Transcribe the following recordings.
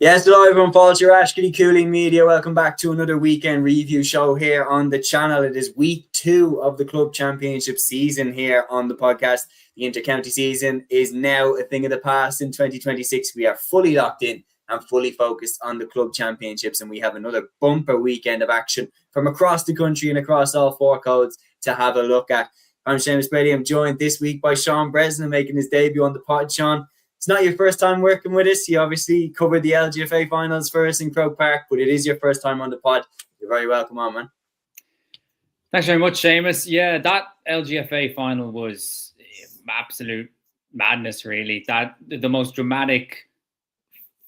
Yes, hello everyone, Paul Ashkely, Cúilín Media. Welcome back to another weekend review show here on the channel. It is week 2 of the club championship season here on the podcast. The inter-county season is now a thing of the past. In 2026, we are fully locked in and fully focused on the club championships, and we have another bumper weekend of action from across the country and across all 4 codes to have a look at. I'm Seamus Brady. I'm joined this week by Sean Bresnan, making his debut on the pod. Sean, it's not your first time working with us. You obviously covered the LGFA finals for us in Croke Park, but it is your first time on the pod. You're very welcome on, man. Thanks very much, Seamus. Yeah, that LGFA final was absolute madness, really. That the most dramatic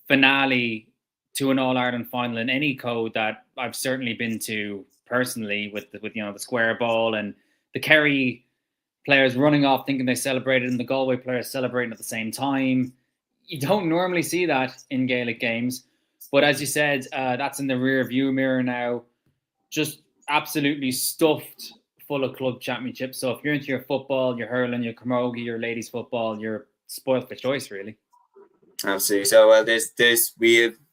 finale to an All-Ireland final in any code that I've certainly been to personally, with the square ball and the Kerry players running off thinking they celebrated and the Galway players celebrating at the same time. You don't normally see that in Gaelic Games. But as you said, that's in the rear view mirror now. Just absolutely stuffed full of club championships. So if you're into your football, your hurling, your camogie, your ladies football, you're spoiled for choice, really. Absolutely. So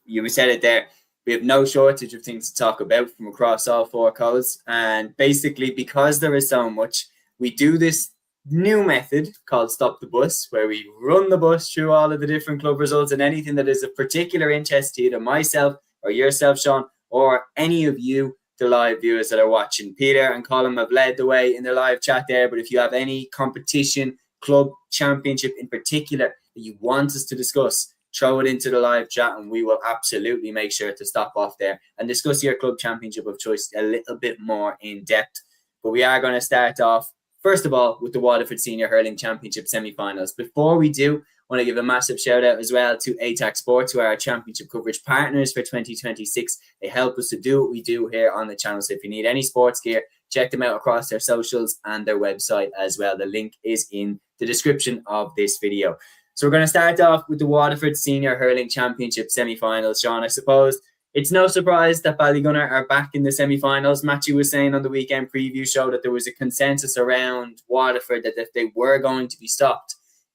you said it there. We have no shortage of things to talk about from across all 4 codes. And basically, because there is so much, we do this new method called Stop the Bus, where we run the bus through all of the different club results and anything that is of particular interest to either myself or yourself, Sean, or any of you, the live viewers that are watching. Peter and Colin have led the way in the live chat there, but if you have any competition, club championship in particular that you want us to discuss, throw it into the live chat and we will absolutely make sure to stop off there and discuss your club championship of choice a little bit more in depth. But we are going to start off, first of all, with the Waterford Senior Hurling Championship semi-finals. Before we do, I want to give a massive shout out as well to ATAK Sports, who are our championship coverage partners for 2026. They help us to do what we do here on the channel. So if you need any sports gear, check them out across their socials and their website as well. The link is in the description of this video. So we're going to start off with the Waterford Senior Hurling Championship semi-finals. Sean, I suppose it's no surprise that Ballygunner are back in the semi-finals. Matthew was saying on the weekend preview show that there was a consensus around Waterford that if they were going to be stopped,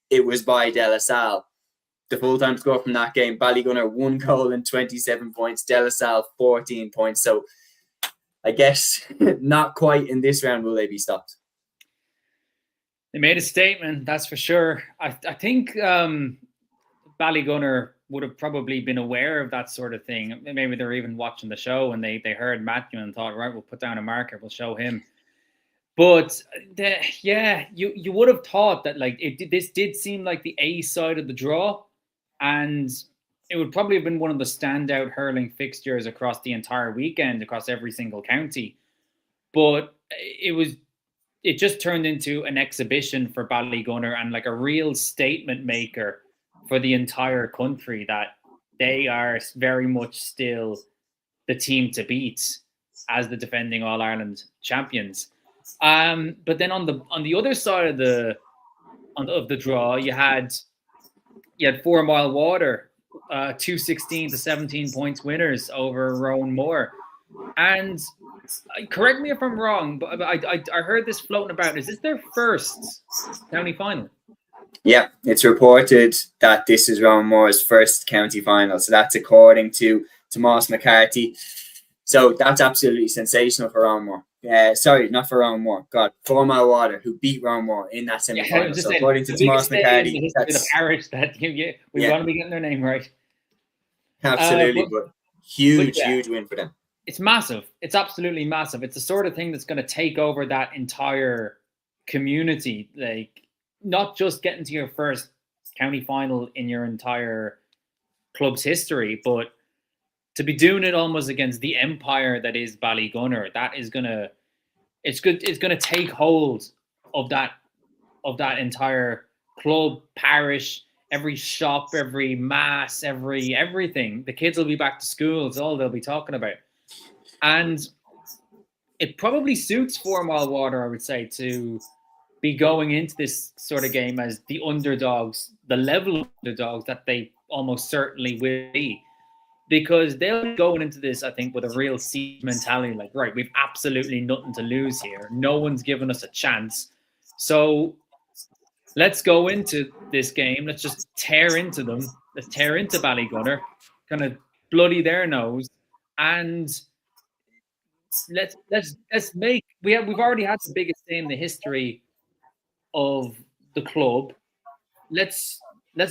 it was by De La Salle. The full-time score from that game, Ballygunner 1 goal and 27 points, De La Salle 14 points. So I guess not quite in this round will they be stopped. They made a statement, that's for sure. I think Ballygunner would have probably been aware of that sort of thing. Maybe they're even watching the show and they heard Matthew and thought, right, we'll put down a marker, we'll show him. But you would have thought that this did seem like the A side of the draw, and it would probably have been one of the standout hurling fixtures across the entire weekend, across every single county. But it just turned into an exhibition for Ballygunner and like a real statement maker for the entire country that they are very much still the team to beat as the defending All-Ireland champions. But then on the other side of the draw, you had 4 Mile Water, 216 to 17 points winners over Rowan Moore. And correct me if I'm wrong, but I heard this floating about. Is this their first county final? Yeah, it's reported that this is Rowan Moore's first county final. So that's according to Tomas McCarthy. So that's absolutely sensational for Rowan Moore. Sorry, not for Rowan Moore. God, 4 Mile Water, who beat Rowan Moore in that semi-final. So according to Tomas McCarthy, that's the parish that we want to be getting their name right. Absolutely, but huge win for them. It's massive. It's absolutely massive. It's the sort of thing that's going to take over that entire community. Like, not just getting to your first county final in your entire club's history, but to be doing it almost against the empire that is Ballygunner. That is gonna, it's gonna take hold of that entire club, parish, every shop, every mass, everything. The kids will be back to school. It's all they'll be talking about. And it probably suits 4 Mile Water, I would say, to be going into this sort of game as the underdogs, the level of underdogs that they almost certainly will be. Because they'll be going into this, I think, with a real siege mentality, like, right, we've absolutely nothing to lose here. No one's given us a chance. So let's go into this game. Let's just tear into them. Let's tear into Ballygunner kind of bloody their nose, and let's make we've already had the biggest day in the history of the club. Let's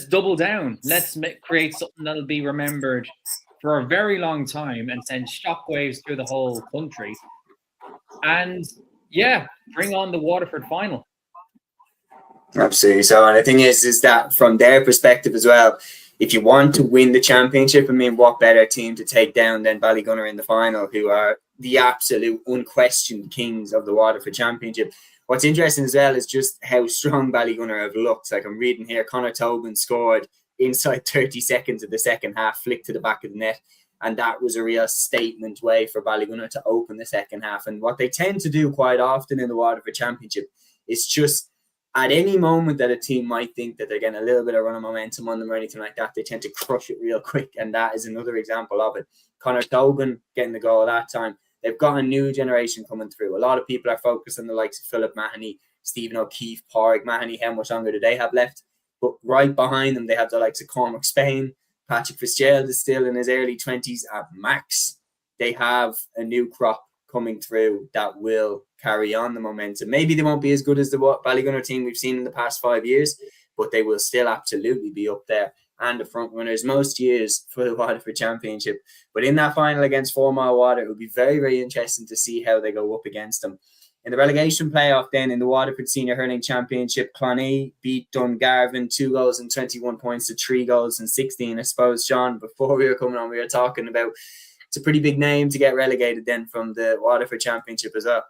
double down. Let's create something that'll be remembered for a very long time and send shockwaves through the whole country. And yeah, bring on the Waterford final. Absolutely. So, and the thing is that from their perspective as well, if you want to win the championship, I mean, what better team to take down than Ballygunner in the final, who are the absolute unquestioned kings of the Waterford Championship. What's interesting as well is just how strong Ballygunner have looked. Like I'm reading here, Conor Tobin scored inside 30 seconds of the second half, flicked to the back of the net. And that was a real statement way for Ballygunner to open the second half. And what they tend to do quite often in the Waterford Championship is just at any moment that a team might think that they're getting a little bit of run of momentum on them or anything like that, they tend to crush it real quick. And that is another example of it. Conor Tobin getting the goal that time. They've got a new generation coming through. A lot of people are focused on the likes of Philip Mahoney, Stephen O'Keefe, Pádraig Mahoney. How much longer do they have left? But right behind them, they have the likes of Cormac Spain. Patrick Fitzgerald is still in his early 20s at max. They have a new crop coming through that will carry on the momentum. Maybe they won't be as good as the Ballygunner team we've seen in the past 5 years, but they will still absolutely be up there and the front runners most years for the Waterford Championship. But in that final against 4 Mile Water, it will be very, very interesting to see how they go up against them. In the relegation playoff then, in the Waterford Senior Hurling Championship, Clonee beat Dungarvan 2 goals and 21 points to 3 goals and 16. I suppose, Sean, before we were coming on, we were talking about it's a pretty big name to get relegated then from the Waterford Championship as well.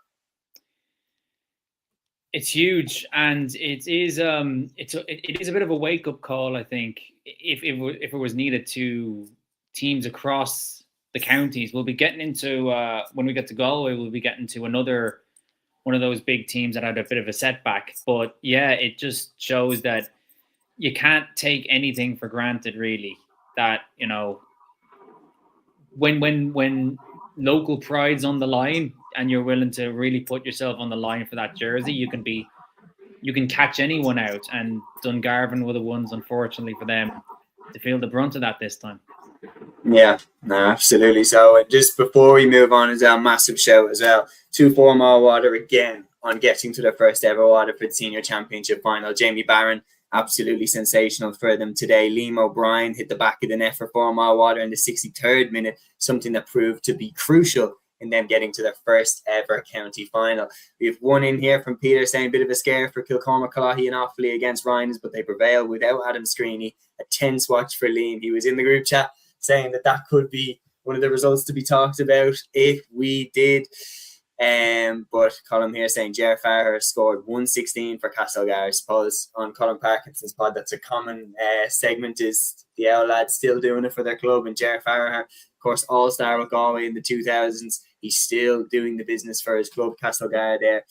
It's huge, and it is a bit of a wake-up call, I think, if it was needed to teams across the counties. We'll be getting into when we get to Galway, we'll be getting to another one of those big teams that had a bit of a setback. But yeah, it just shows that you can't take anything for granted, really. That, you know, when local pride's on the line and you're willing to really put yourself on the line for that jersey, you can catch anyone out. And Dungarvan were the ones, unfortunately for them, to feel the brunt of that this time. Yeah, no, absolutely. So just before we move on, as a massive shout as well to 4 Mile Water again on getting to their first ever Waterford Senior Championship final. Jamie Barron, absolutely sensational for them today. Liam O'Brien hit the back of the net for 4 Mile Water in the 63rd minute, something that proved to be crucial in them getting to their first ever county final. We have one in here from Peter saying, bit of a scare for Kilcormac, Calahi and Offaly against Ryan's, but they prevail without Adam Screeney. A tense watch for Liam. He was in the group chat saying that could be one of the results to be talked about if we did. But Colin here saying Ger Farrer scored 116 for Castlegar. I suppose on Colin Parkinson's pod, that's a common segment, is the Owl lads still doing it for their club. And Ger Farrer, of course, all-star with Galway in the 2000s. He's still doing the business for his club, Castlegar there.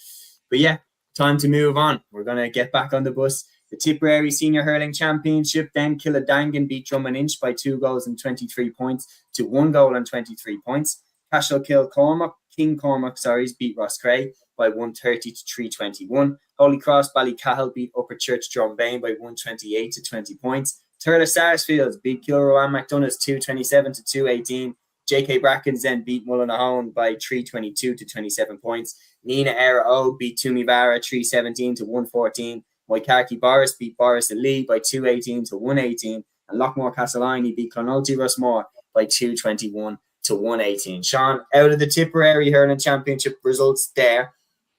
But yeah, time to move on. We're going to get back on the bus. The Tipperary Senior Hurling Championship, then Killadangan beat Drummond by 2 goals and 23 points to 1 goal and 23 points. Cashel King Cormac beat Rosscray by 130 to 321. Holy Cross Ballycahill beat Upper Church Drumbain by 128 to 20 points. Turla Sarsfields beat Kilrowan McDonough's 227 to 218. JK Brackens then beat Mullinahone by 322 to 27 points. Nina Era O beat Tumivara 317 to 114. Moikarki Boris beat Boris Lee by 218 to 118. And Lockmore Castleiney beat Clonulty Russmore by 221 to 118. Sean, out of the Tipperary Hurling Championship results there,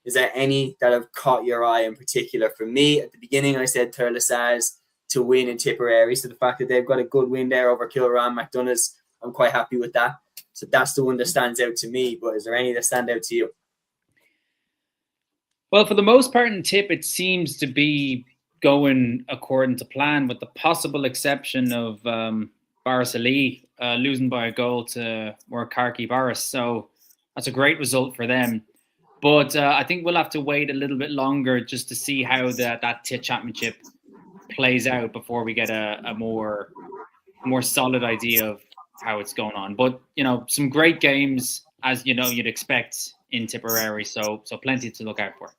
is there any that have caught your eye in particular? For me, at the beginning, I said Turla Sars to win in Tipperary. So the fact that they've got a good win there over Kilrowan McDonough's, I'm quite happy with that. So that's the one that stands out to me. But is there any that stand out to you? Well, for the most part in Tip, it seems to be going according to plan, with the possible exception of Boris Ali losing by a goal to Moikarki Boris. So that's a great result for them. But I think we'll have to wait a little bit longer just to see how that Tip championship plays out before we get a more solid idea of how it's going on. But, you know, some great games, as you know, you'd expect in Tipperary. So plenty to look out for.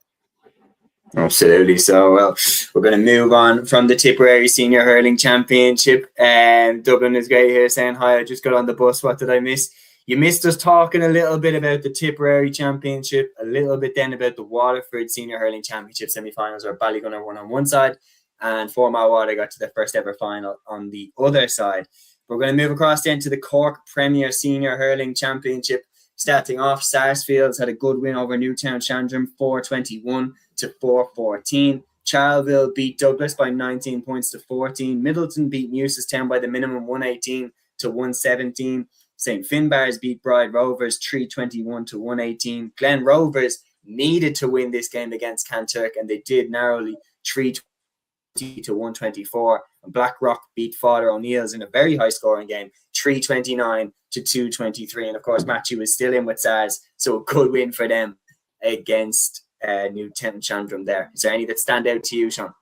Absolutely. So, well, we're going to move on from the Tipperary Senior Hurling Championship. And Dublin is great here saying, hi, I just got on the bus. What did I miss? You missed us talking a little bit about the Tipperary Championship, a little bit then about the Waterford Senior Hurling Championship semi-finals, where Ballygunner won on one side and Formal Water got to their first ever final on the other side. We're going to move across then to the Cork Premier Senior Hurling Championship. Starting off, Sarsfields had a good win over Newtown Shandrum, 4-21 to 4-14. Charleville beat Douglas by 19 points to 14. Middleton beat Newcestown by the minimum, 118 to 117. St. Finbarrs beat Bride Rovers 321 to 118. Glen Rovers needed to win this game against Kanturk, and they did narrowly, 320 to 124. And Blackrock beat Father O'Neill's in a very high scoring game, 329 to 223. And of course, Matthew is still in with SARS, so a good win for them against Newtown Shandrum there. Is there any that stand out to you, Sean?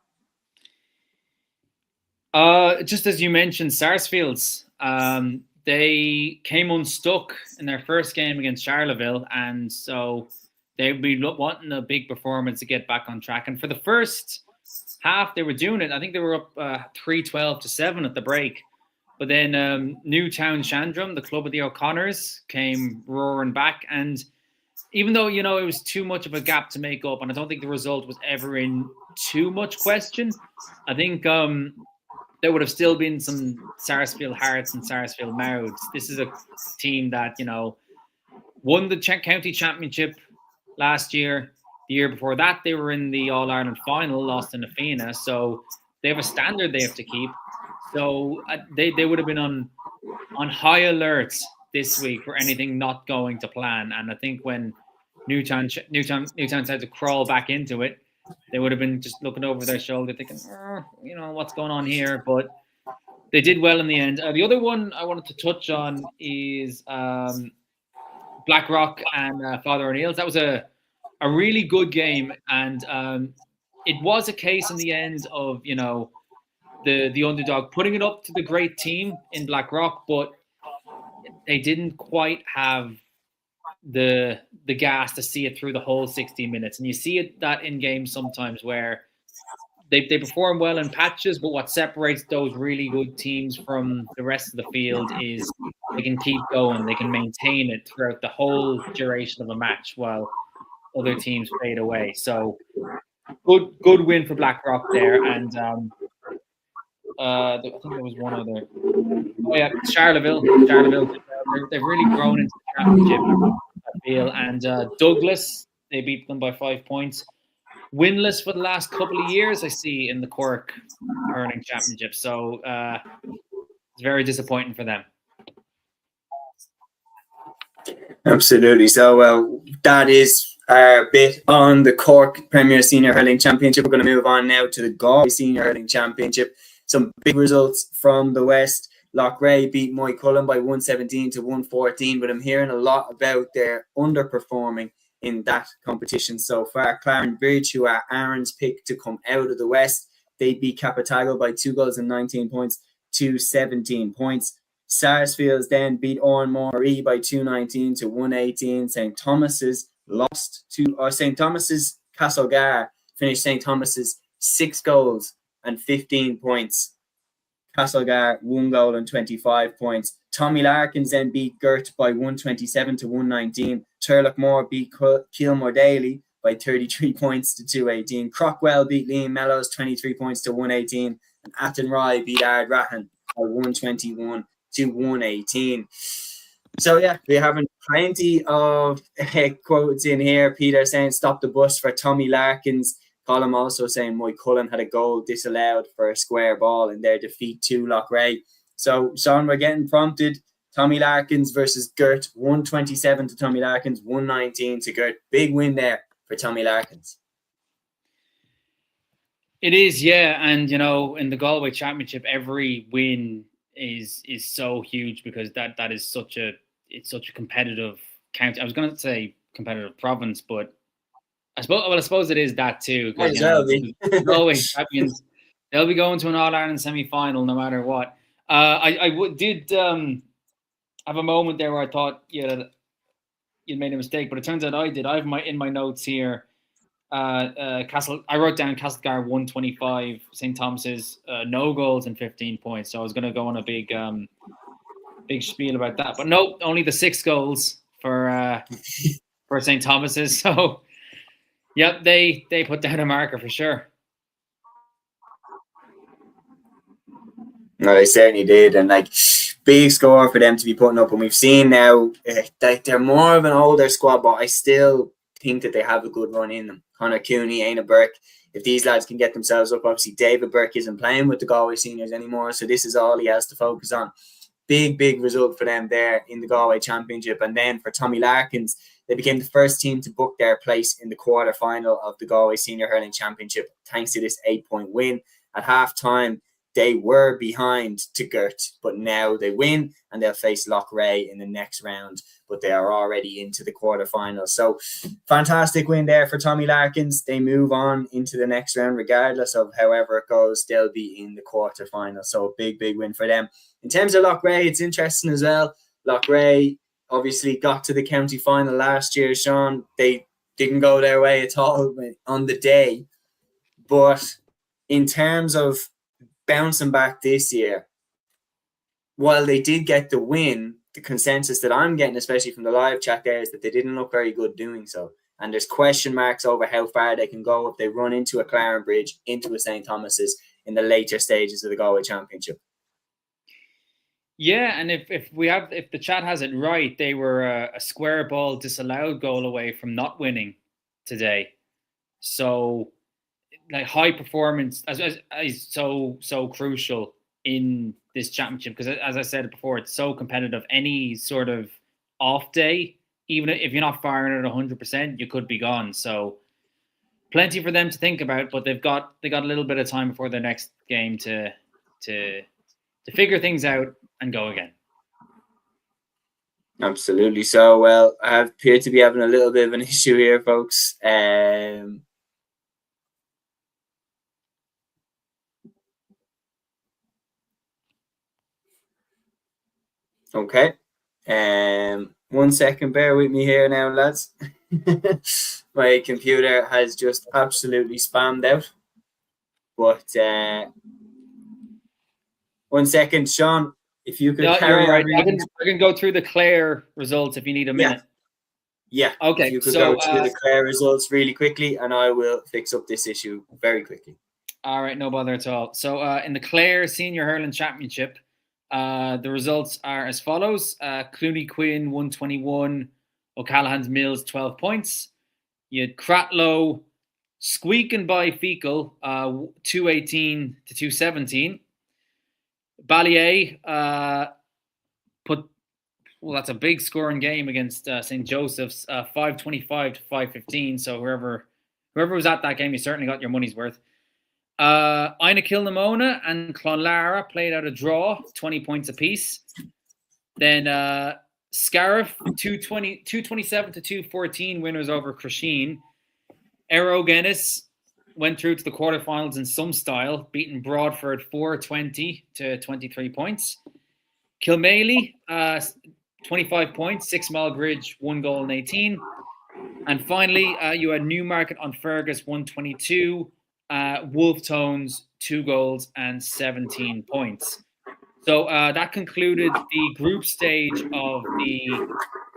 Just as you mentioned, Sarsfields, they came unstuck in their first game against Charleville, and so they'd be wanting a big performance to get back on track. And for the first half, they were doing it. I think they were up 3-12 to 7 at the break. But then Newtown Shandrum, the club of the O'Connors, came roaring back. And even though, you know, it was too much of a gap to make up, and I don't think the result was ever in too much question, I think there would have still been some Sarsfield hearts and Sarsfield mouths. This is a team that, you know, won the county championship last year. The year before that, they were in the All-Ireland final, lost in Afena. So they have a standard they have to keep. So they would have been on high alert this week for anything not going to plan. And I think when Newtown had to crawl back into it, they would have been just looking over their shoulder thinking, you know, what's going on here? But they did well in the end. The other one I wanted to touch on is Blackrock and Father O'Neill's. That was a really good game. And it was a case in the end of, you know, the underdog putting it up to the great team in Blackrock, but they didn't quite have the gas to see it through the whole 60 minutes. And you see that in games sometimes where they perform well in patches, but what separates those really good teams from the rest of the field is they can keep going, they can maintain it throughout the whole duration of a match while other teams fade away. So good win for Blackrock there. And I think there was one other. Oh yeah, Charleville. They've really grown into the championship, I feel. And Douglas, they beat them by 5 points. Winless for the last couple of years, I see, in the Cork Hurling Championship. So it's very disappointing for them. Absolutely. So that is our bit on the Cork Premier Senior Hurling Championship. We're going to move on now to the Galway Senior Hurling Championship. Some big results from the West. Loughrea beat Moycullen by 117 to 114, but I'm hearing a lot about their underperforming in that competition so far. Clarenbridge, who are Aaron's pick to come out of the West, they beat Capitago by 2 goals and 19 points to 17 points. Sarsfields then beat Oranmore by 219 to 118. St. Thomas's Castlegar finished St. Thomas's 6 goals and 15 points. Castlegar 1 goal and 25 points. Tommy Larkins then beat Gert by 127 to 119. Turlockmore beat Kilmore Daly by 33 points to 218. Crockwell beat Liam Mellows 23 points to 118. And Athenry beat Ardrathan by 121 to 118. So yeah, we're having plenty of quotes in here. Peter saying stop the bus for Tommy Larkins. Colin also saying Moycullen had a goal disallowed for a square ball in their defeat to Loughrea. So, Sean, we're getting prompted. Tommy Larkins versus Gert, 127 to Tommy Larkins, 119 to Gert. Big win there for Tommy Larkins. It is, yeah. And, you know, in the Galway Championship, every win is so huge because that is such a competitive county. I was going to say competitive province, but I suppose it is that too. Galway champions, they'll be going to an All-Ireland semi-final no matter what. I did have a moment there where I thought you'd made a mistake, but it turns out I did. I have in my notes here Castle. I wrote down Castlegar 125, St. Thomas's no goals and 15 points. So I was going to go on a big spiel about that, but no, only the 6 goals for St. Thomas's. So, yep, they put down a marker for sure. No, they certainly did, and like big score for them to be putting up. And we've seen now they're more of an older squad, but I still think that they have a good run in them. Conor Cooney, Aina Burke. If these lads can get themselves up, obviously David Burke isn't playing with the Galway seniors anymore, so this is all he has to focus on. Big result for them there in the Galway Championship. And then for Tommy Larkins, they became the first team to book their place in the quarter-final of the Galway Senior Hurling Championship thanks to this 8-point win. At half-time, they were behind to Gert, but now they win and they'll face Loughrea in the next round, but they are already into the quarterfinals. So fantastic win there for Tommy Larkins. They move on into the next round regardless of however it goes. They'll be in the quarterfinals. So a big win for them. In terms of Loughrea, it's interesting as well. Loughrea obviously got to the county final last year, Sean. They didn't go their way at all on the day. But in terms of bouncing back this year, while they did get the win, the consensus that I'm getting, especially from the live chat there, is that they didn't look very good doing so. And there's question marks over how far they can go if they run into a Clarenbridge, into a St. Thomas's in the later stages of the Galway Championship. Yeah, and if the chat has it right, they were a square ball disallowed goal away from not winning today. So, like, high performance is so crucial in this championship because, as I said before, it's so competitive. Any sort of off day, even if you're not firing at 100%, you could be gone. So, plenty for them to think about, but they got a little bit of time before their next game to figure things out and go again. Absolutely. So, well, I appear to be having a little bit of an issue here, folks. Okay. 1 second, bear with me here now, lads. My computer has just absolutely spammed out. But 1 second, Sean, if you could carry on. Right. I can go through the Clare results if you need a minute. Yeah. Okay. If you could go through the Clare results really quickly, and I will fix up this issue very quickly. All right, no bother at all. So in the Clare Senior Hurling Championship, the results are as follows. Clooney Quinn 121, O'Callaghan's Mills 12 points. You had Cratloe squeaking by Fecal 218 to 217. Ballier that's a big scoring game against St. Joseph's 525 to 515. So whoever was at that game, you certainly got your money's worth. Ina Kilnamona and Clonlara played out a draw, 20 points apiece. Then Scariff, 227 to 214 winners over Crusheen. Aero Guinness went through to the quarterfinals in some style, beating Broadford 420 to 23 points. Kilmaley, 25 points, 6 Malgridge, 1 goal and 18. And finally, you had Newmarket on Fergus, 122. Wolf Tones, 2 goals and 17 points. So that concluded the group stage of the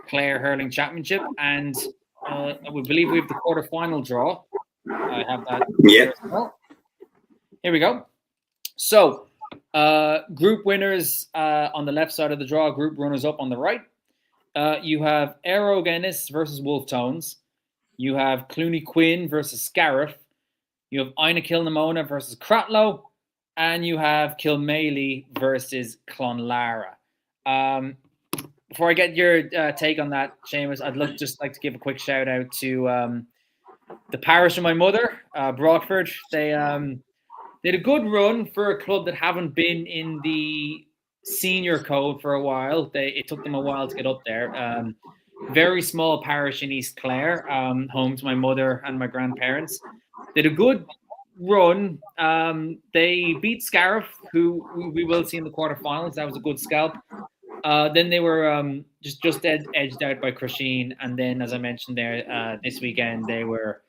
Clare Hurling Championship, and we believe we have the quarterfinal draw. I have that here as well. Here we go. So group winners on the left side of the draw, group runners up on the right. You have Aero Guinness versus Wolf Tones. You have Clooney Quinn versus Scariff. You have Ina Kilnamona versus Cratloe, and you have Kilmaley versus Clonlara. Before I get your take on that, Seamus, I'd just like to give a quick shout out to the parish of my mother, Broadford. They had a good run for a club that haven't been in the senior code for a while. It took them a while to get up there. Very small parish in East Clare, home to my mother and my grandparents. Did a good run. They beat Scariff, who we will see in the quarterfinals. That was a good scalp. Then they were just edged out by Crusheen. And then, as I mentioned there, this weekend, they were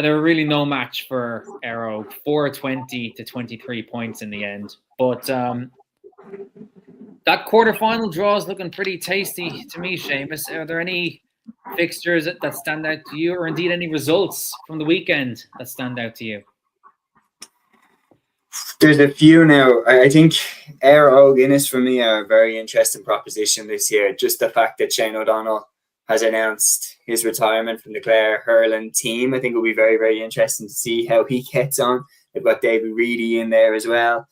They were really no match for Arrow. 4-20 to 23 points in the end. But that quarterfinal draw is looking pretty tasty to me, Seamus. Are there any fixtures that stand out to you, or indeed any results from the weekend that stand out to you? There's a few now. I think Arrow Guinness for me are a very interesting proposition this year. Just the fact that Shane O'Donnell has announced his retirement from the Clare hurling team. I think it'll be very, very interesting to see how he gets on. They've got David Reedy in there as well.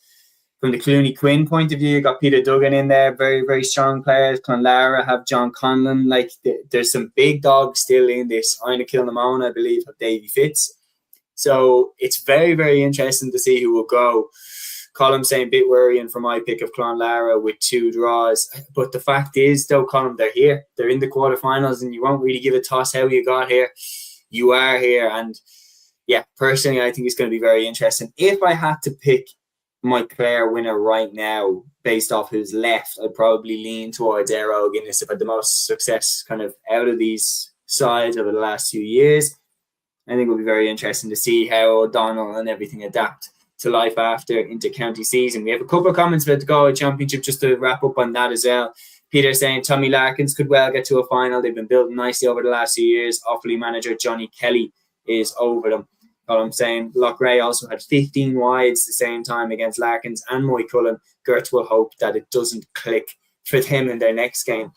From the Clooney Quinn point of view, you've got Peter Duggan in there, very, very strong players. Clonlara have John Conlon. Like, there's some big dogs still in this. Ina Kilnamona, I believe, have Davy Fitz. So it's very, very interesting to see who will go. Colm saying bit worrying for my pick of Clonlara with 2 draws. But the fact is, though, Colm, they're here. They're in the quarterfinals, and you won't really give a toss how you got here. You are here. And yeah, personally, I think it's going to be very interesting. If I had to pick my player winner right now, based off who's left, I'd probably lean towards Arrow Guinness if I had the most success kind of out of these sides over the last 2 years. I think it'll be very interesting to see how O'Donnell and everything adapt to life after inter-county season. We have a couple of comments about the Galway Championship just to wrap up on that as well. Peter saying Tommy Larkins could well get to a final. They've been building nicely over the last few years. Offaly manager Johnny Kelly is over them. I'm saying Loughrea also had 15 wides the same time against Larkins and Moycullen. Gert will hope that it doesn't click for them in their next game.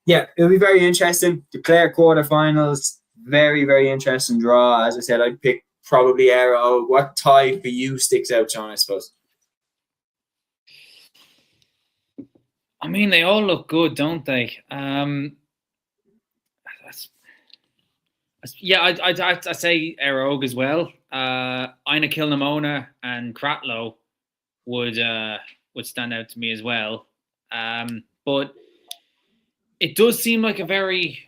Yeah, it'll be very interesting. The Clare quarterfinals, very, very interesting draw. As I said, I'd pick probably Arrow. What tie for you sticks out, John, I suppose? I mean, they all look good, don't they? Yeah, I'd say Arrow as well. Ina Kilnamona and Cratloe would stand out to me as well. But it does seem like a very,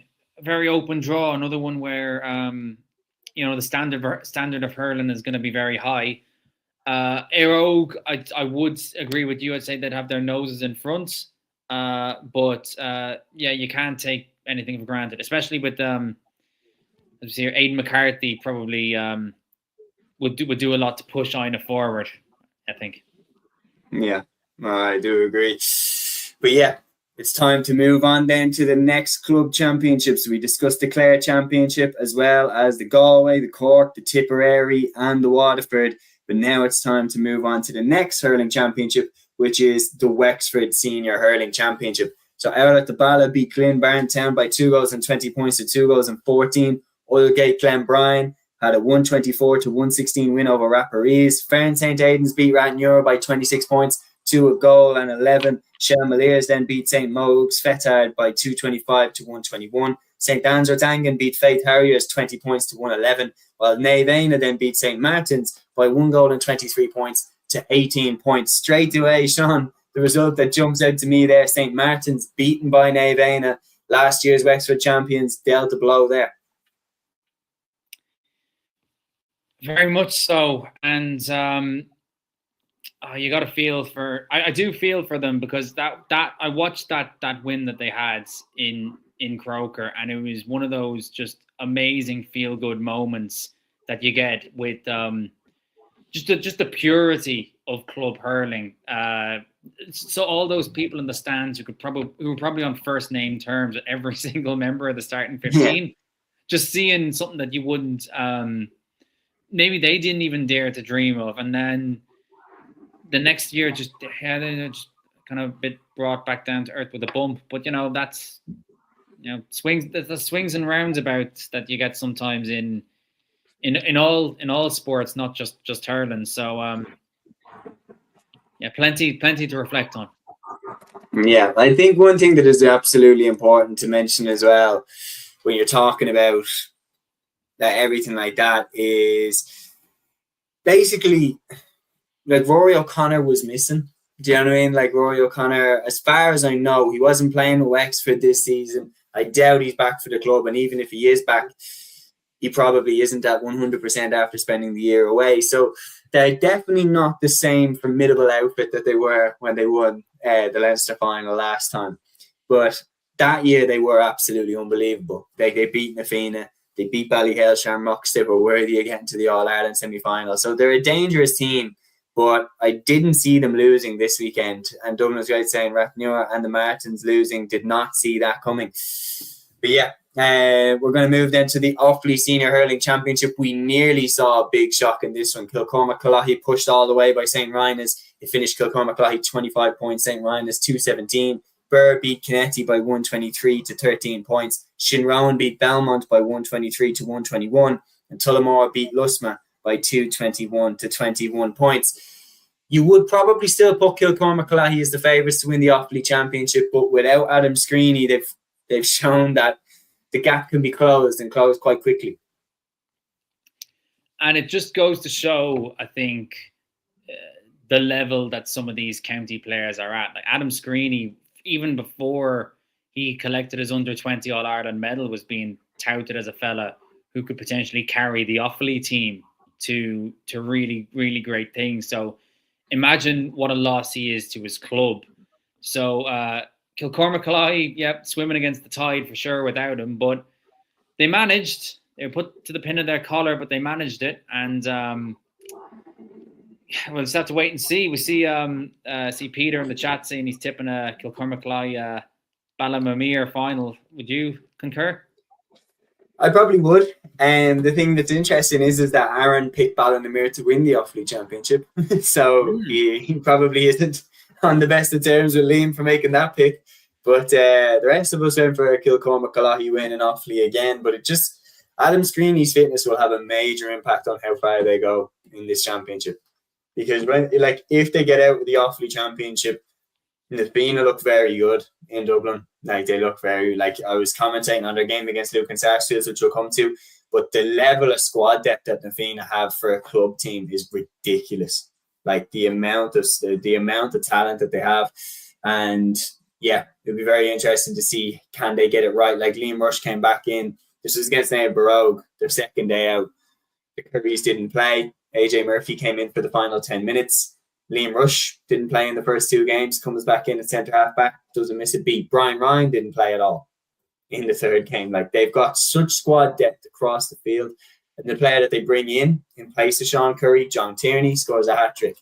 very open draw. Another one where the standard of hurling is going to be very high. Arrow, I would agree with you. I'd say they'd have their noses in front. But you can't take anything for granted, especially with here, Aidan McCarthy probably would do a lot to push Ina forward, I think. Yeah, I do agree. But yeah, it's time to move on then to the next club championships. We discussed the Clare Championship as well as the Galway, the Cork, the Tipperary and the Waterford. But now it's time to move on to the next hurling championship, which is the Wexford Senior Hurling Championship. So out at the Bala beat Glenbarntown by 2 goals and 20 points to 2 goals and 14. Oilgate Glenbrine had a 124 to 116 win over Rapparees. Fern St. Aidan's beat Ratnure by 26 points, 2 a goal and 11. Shelmaliers then beat St. Mogues Fetard by 225 to 121. St. Anne's Rotangan beat Faith Harriers 20 points to 111, while Naveana then beat St. Martin's by 1 goal and 23 points to 18 points. Straight away, Sean, the result that jumps out to me there, St. Martin's beaten by Naveana. Last year's Wexford champions dealt a blow there. Very much so. And you got to feel for... I do feel for them, because that I watched that win that they had in Croker, and it was one of those just amazing feel-good moments that you get with just the purity of club hurling. So all those people in the stands who were probably on first name terms with every single member of the starting 15, just seeing something that you wouldn't... maybe they didn't even dare to dream of, and then the next year just kind of a bit brought back down to earth with a bump. But that's swings, the swings and roundabouts that you get sometimes in all sports, not just hurling. So plenty to reflect on. Yeah, I think one thing that is absolutely important to mention as well when you're talking about everything like that is basically like Rory O'Connor was missing. Do you know what I mean? Like Rory O'Connor, as far as I know, he wasn't playing with Wexford this season. I doubt he's back for the club, and even if he is back, he probably isn't at 100% after spending the year away. So they're definitely not the same formidable outfit that they were when they won the Leinster final last time. But that year they were absolutely unbelievable. They beat Nafina. They beat Ballyhale Shamrocks. They were worthy of getting to the All-Ireland semi-final. So they're a dangerous team, but I didn't see them losing this weekend. And Dublin's right saying Rathnewer and the Martins losing, did not see that coming. But yeah, we're going to move then to the Offaly Senior Hurling Championship. We nearly saw a big shock in this one. Kilcormac-Callaghy pushed all the way by St. Ryan as it finished Kilcormac-Callaghy 25 points, St. Ryan is 217. Burr beat Kinetti by 123 to 13 points. Shinrowan beat Belmont by 123 to 121. And Tullamore beat Lusma by 221 to 21 points. You would probably still put Kilcormac-Callaghy as the favourites to win the Offaly Championship, but without Adam Screeney, they've shown that the gap can be closed and closed quite quickly. And it just goes to show, I think, the level that some of these county players are at. Like Adam Screeney, even before he collected his under-20 All-Ireland medal, was being touted as a fella who could potentially carry the Offaly team to really, really great things. So imagine what a loss he is to his club. So Kilcormac-Callaghy, yep, swimming against the tide for sure without him, but they managed. They were put to the pin of their collar, but they managed it. And we'll just have to wait and see. We see Peter in the chat saying he's tipping a Kilcormac-Callaghy Ballymamere final. Would you concur? I probably would. And the thing that's interesting is that Aaron picked Ballymamere to win the Offaly Championship. So he probably isn't on the best of terms with Liam for making that pick. But the rest of us went for a Kilcormac-Callaghy win in Offaly again. But it just, Adam Screeney's fitness will have a major impact on how far they go in this championship. Because if they get out of the Offaly Championship, Nithbina look very good in Dublin. They look very, I was commentating on their game against Lucan Sarsfields, which we'll come to. But the level of squad depth that Nithbina have for a club team is ridiculous. The amount of talent that they have. And yeah, it'll be very interesting to see, can they get it right? Liam Rush came back in. This was against Naomh Barogue, their second day out. The Currys didn't play. AJ Murphy came in for the final 10 minutes. Liam Rush didn't play in the first two games, comes back in at centre half back, doesn't miss a beat. Brian Ryan didn't play at all in the third game. They've got such squad depth across the field. And the player that they bring in place of Sean Curry, John Tierney, scores a hat-trick.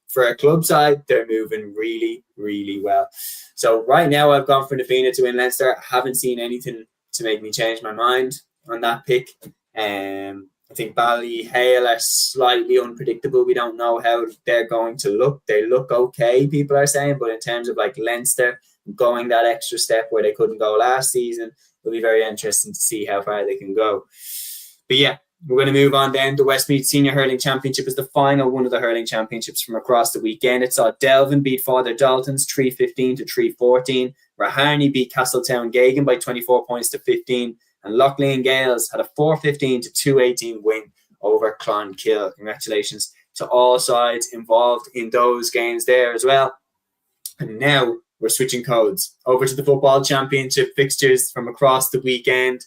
For a club side, they're moving really, really well. So right now I've gone for Nithbina to win Leinster. I haven't seen anything to make me change my mind on that pick. I think Ballyhale are slightly unpredictable. We don't know how they're going to look. They look okay, people are saying, but in terms of Leinster going that extra step where they couldn't go last season, it'll be very interesting to see how far they can go. But yeah, we're going to move on then. The Westmeath Senior Hurling Championship is the final one of the hurling championships from across the weekend. It saw Delvin beat Father Dalton's 3-15 to 3-14. Raharney beat Castletown Gagan by 24 points to 15. And Loughlin Gales had a 4-15 to 2-18 win over Clonkill. Congratulations to all sides involved in those games there as well. And now we're switching codes over to the Football Championship fixtures from across the weekend.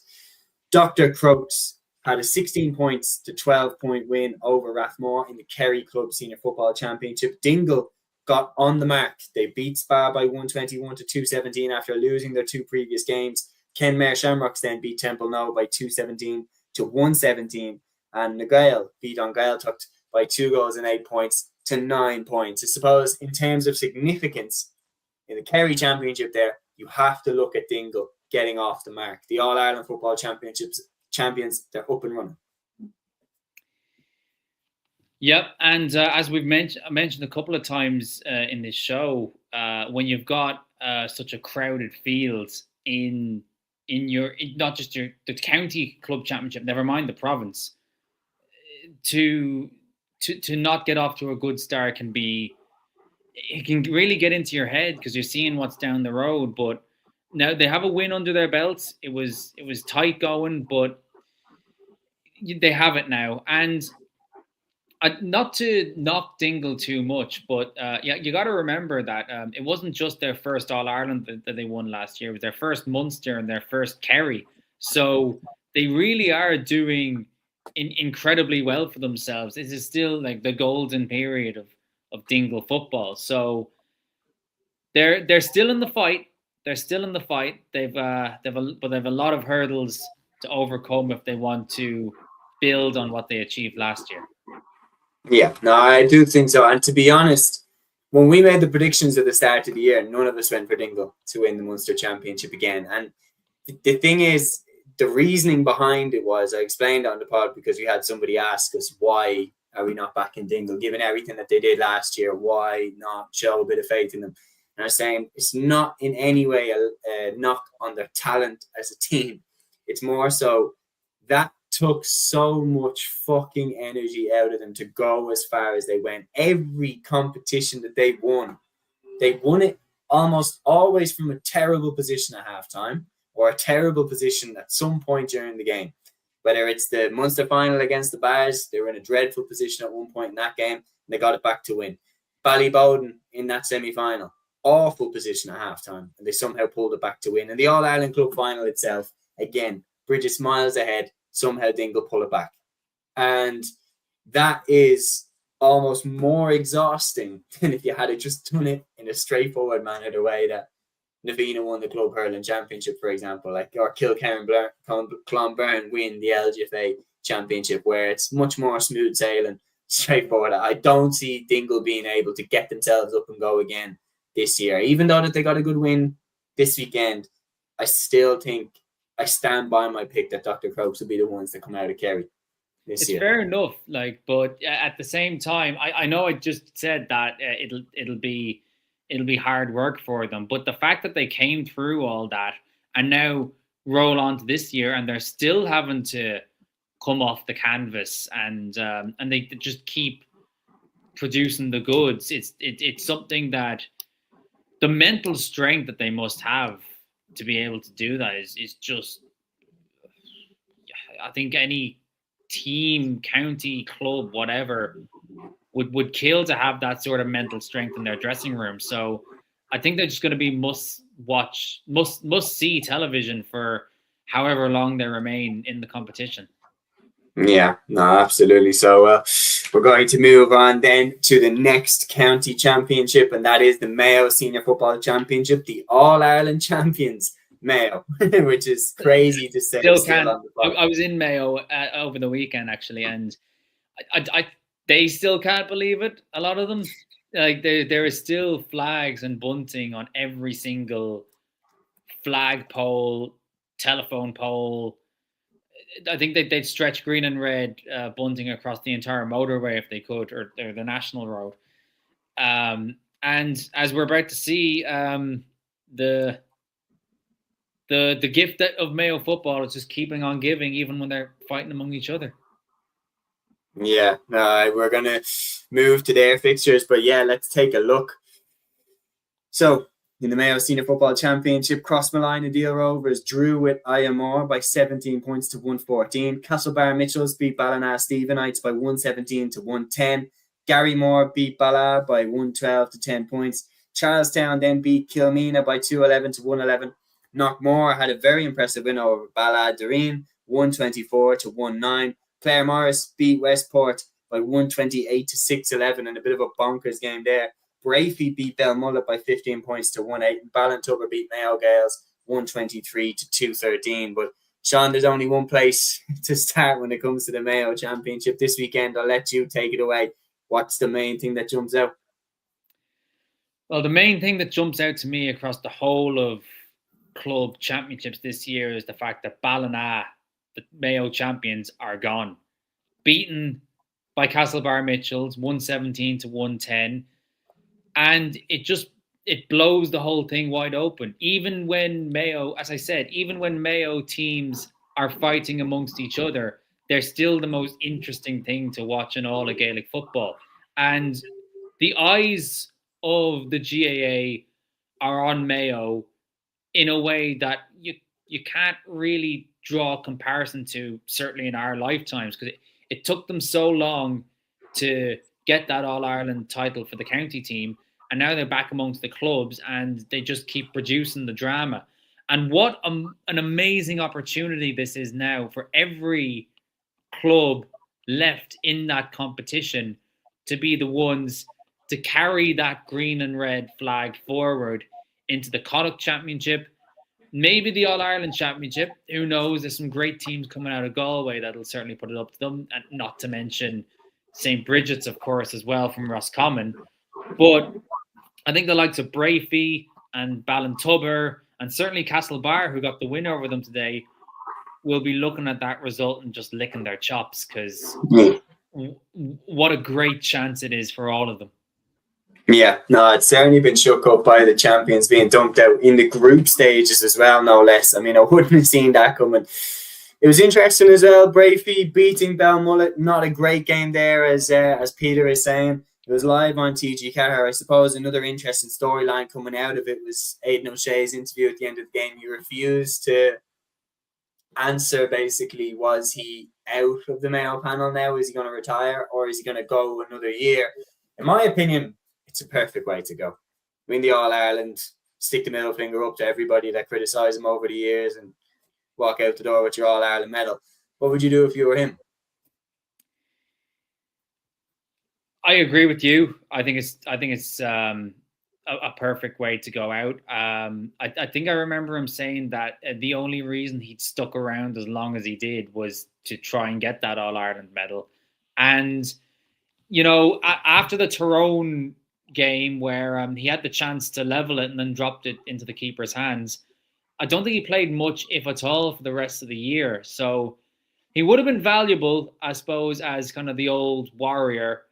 Dr. Crokes had a 16 points to 12 point win over Rathmore in the Kerry Club Senior Football Championship. Dingle got on the mark. They beat Spa by 121 to 217 after losing their two previous games. Kenmare Shamrocks then beat Temple Now by 217 to 117. And Nagail beat Gaeltacht by 2 goals and 8 points to 9 points. I suppose in terms of significance in the Kerry Championship there, you have to look at Dingle getting off the mark. The All-Ireland Football Championships champions, they're up and running. Yep, and as we've mentioned a couple of times in this show, when you've got such a crowded field in not just the county club championship, never mind the province, to not get off to a good start it can really get into your head because you're seeing what's down the road. But now they have a win under their belts. It was tight going, but they have it now. And not to knock Dingle too much, but you got to remember that it wasn't just their first All-Ireland that they won last year. It was their first Munster and their first Kerry. So they really are doing incredibly well for themselves. This is still the golden period of Dingle football. So they're still in the fight. They're still in the fight. They've a lot of hurdles to overcome if they want to build on what they achieved last year. Yeah, no, I do think so. And to be honest, when we made the predictions at the start of the year, none of us went for Dingle to win the Munster Championship again. And the thing is, the reasoning behind it was, I explained on the pod because we had somebody ask us, why are we not back in Dingle? Given everything that they did last year, why not show a bit of faith in them? And I was saying, it's not in any way a knock on their talent as a team. It's more so that took so much fucking energy out of them to go as far as they went. Every competition that they won it almost always from a terrible position at halftime or a terrible position at some point during the game. Whether it's the Munster final against the Bars, they were in a dreadful position at one point in that game, and they got it back to win. Ballygunner in that semi-final, awful position at halftime, and they somehow pulled it back to win. And the All-Ireland Club final itself, again, Bridget's miles ahead, somehow Dingle pull it back. And that is almost more exhausting than if you had just done it in a straightforward manner, the way that Navina won the Club Hurling Championship, for example, or Clonberne win the LGFA Championship, where it's much more smooth sailing, straightforward. I don't see Dingle being able to get themselves up and go again this year. Even though that they got a good win this weekend, I still think I stand by my pick that Dr. Crokes will be the ones that come out of Kerry this year. It's fair enough, but at the same time, I know I just said that it'll be hard work for them, but the fact that they came through all that and now roll on to this year and they're still having to come off the canvas and they just keep producing the goods. It's something that the mental strength that they must have to be able to do that is just, I think any team, county, club, whatever, would kill to have that sort of mental strength in their dressing room. So I think they're just going to be must see television for however long they remain in the competition. Yeah, no, absolutely. So we're going to move on then to the next county championship, and that is the Mayo Senior Football Championship, the All-Ireland champions, Mayo, which is crazy to say. I was in Mayo over the weekend, actually, and they still can't believe it. A lot of them, like there is still flags and bunting on every single flag pole, telephone pole. I think they'd stretch green and red bunting across the entire motorway if they could, or the national road. And as we're about to see, the gift of Mayo football is just keeping on giving, even when they're fighting among each other. Yeah, we're going to move to their fixtures, but yeah, let's take a look. So, in the Mayo Senior Football Championship, Crossmalina Deal Rovers drew with Iamore by 17 points to 114. Castlebar Mitchells beat Ballina Stephenites by 117 to 110. Garrymore beat Bala by 112 to 10 points. Charlestown then beat Kilmena by 211 to 111. Knockmore had a very impressive win over Ballad Doreen, 124 to 19. Clare Morris beat Westport by 128 to 611, and a bit of a bonkers game there. Brafey beat Belmullet by 15 points to 1-8. Ballintubber beat Mayo Gales 123 to 213. But Sean, there's only one place to start when it comes to the Mayo Championship this weekend. I'll let you take it away. What's the main thing that jumps out? Well, the main thing that jumps out to me across the whole of club championships this year is the fact that Ballina, the Mayo champions, are gone. Beaten by Castlebar Mitchells 117 to 110. And it blows the whole thing wide open. Even when Mayo, as I said, even when Mayo teams are fighting amongst each other, they're still the most interesting thing to watch in all of Gaelic football. And the eyes of the GAA are on Mayo in a way that you can't really draw a comparison to, certainly in our lifetimes, because it took them so long to get that All-Ireland title for the county team. And now they're back amongst the clubs and they just keep producing the drama. And what an amazing opportunity this is now for every club left in that competition to be the ones to carry that green and red flag forward into the Connacht Championship, Maybe the All-Ireland Championship. Who knows? There's some great teams coming out of Galway that'll certainly put it up to them. And not to mention St. Bridget's, of course, as well from Roscommon. But I think the likes of Brafey and Ballintubber and certainly Castlebar, who got the win over them today, will be looking at that result and just licking their chops because what a great chance it is for all of them. Yeah, no, it's certainly been shook up by the champions being dumped out in the group stages as well, no less. I mean, I wouldn't have seen that coming. It was interesting as well, Brafey beating Balmullet. Not a great game there, as Peter is saying. It was live on TG Car. I suppose another interesting storyline coming out of it was Aidan O'Shea's interview at the end of the game. He refused to answer, basically, was he out of the Mayo panel now? Is he going to retire or is he going to go another year? In my opinion, it's a perfect way to go. Win the All-Ireland, stick the middle finger up to everybody that criticised him over the years and walk out the door with your All-Ireland medal. What would you do if you were him? I agree with you. I think it's a perfect way to go out. I think I remember him saying that the only reason he'd stuck around as long as he did was to try and get that All-Ireland medal. And, you know, after the Tyrone game where he had the chance to level it and then dropped it into the keeper's hands, I don't think he played much, if at all, for the rest of the year. So he would have been valuable, I suppose, as kind of the old warrior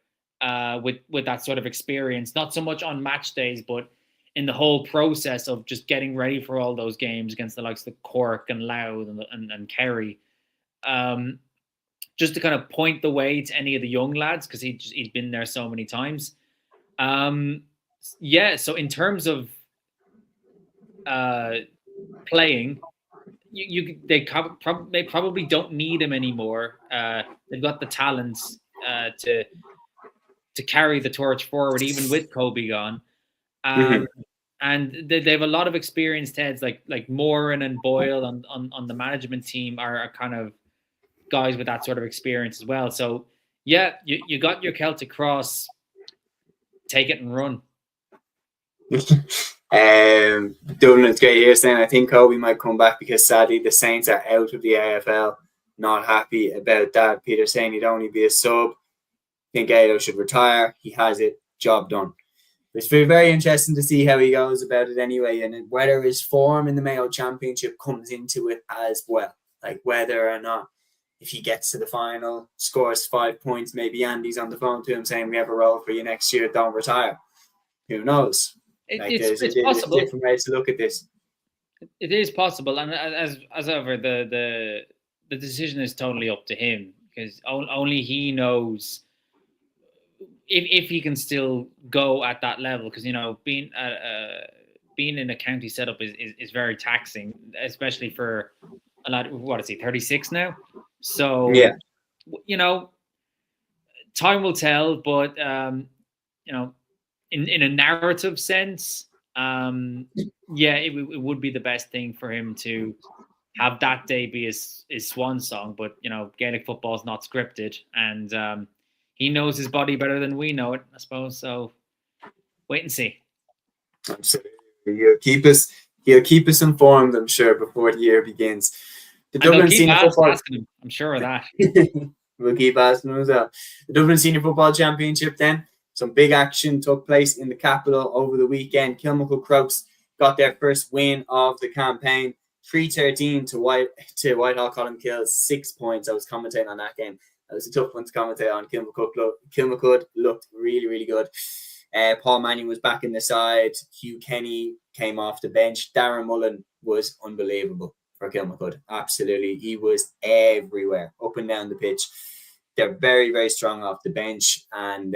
with that sort of experience, not so much on match days, but in the whole process of just getting ready for all those games against the likes of Cork and Louth and Kerry. Just to kind of point the way to any of the young lads, because he'd been there so many times. So in terms of playing, they probably don't need him anymore. They've got the talents to carry the torch forward, even with Kobe gone. And they have a lot of experienced heads like Moran and Boyle on the management team are kind of guys with that sort of experience as well. So yeah, you got your Celtic cross, take it and run. Dublin, it's great here saying I think Kobe might come back because sadly the Saints are out of the AFL. Not happy about that. Peter saying he'd only be a sub. I think Ado should retire. He has it. Job done. It's very, very interesting to see how he goes about it anyway, and whether his form in the Mayo Championship comes into it as well. Like whether or not, if he gets to the final, scores 5 points, maybe Andy's on the phone to him saying, we have a role for you next year, don't retire. Who knows? It's possible. There's different ways to look at this. It is possible, and as ever, the decision is totally up to him because only he knows if he can still go at that level. Because being in a county setup is very taxing, especially for a lad. What is he? 36 now. So yeah, time will tell. But in a narrative sense, it would be the best thing for him to have that day be his swan song. But Gaelic football is not scripted, and he knows his body better than we know it, I suppose. So wait and see. Absolutely, he'll keep us informed, I'm sure, before the year begins. The Dublin Senior Football. Asking him, I'm sure of that. We'll keep asking him as well. The Dublin Senior Football Championship then. Some big action took place in the capital over the weekend. Kilmacud Crokes got their first win of the campaign. 3-13 to Whitehall Columkills, 6 points. I was commentating on that game. That was a tough one to commentate on. Kilmacud looked really, really good. Paul Manning was back in the side. Hugh Kenny came off the bench. Darren Mullen was unbelievable for Kilmacud. Absolutely. He was everywhere, up and down the pitch. They're very, very strong off the bench. And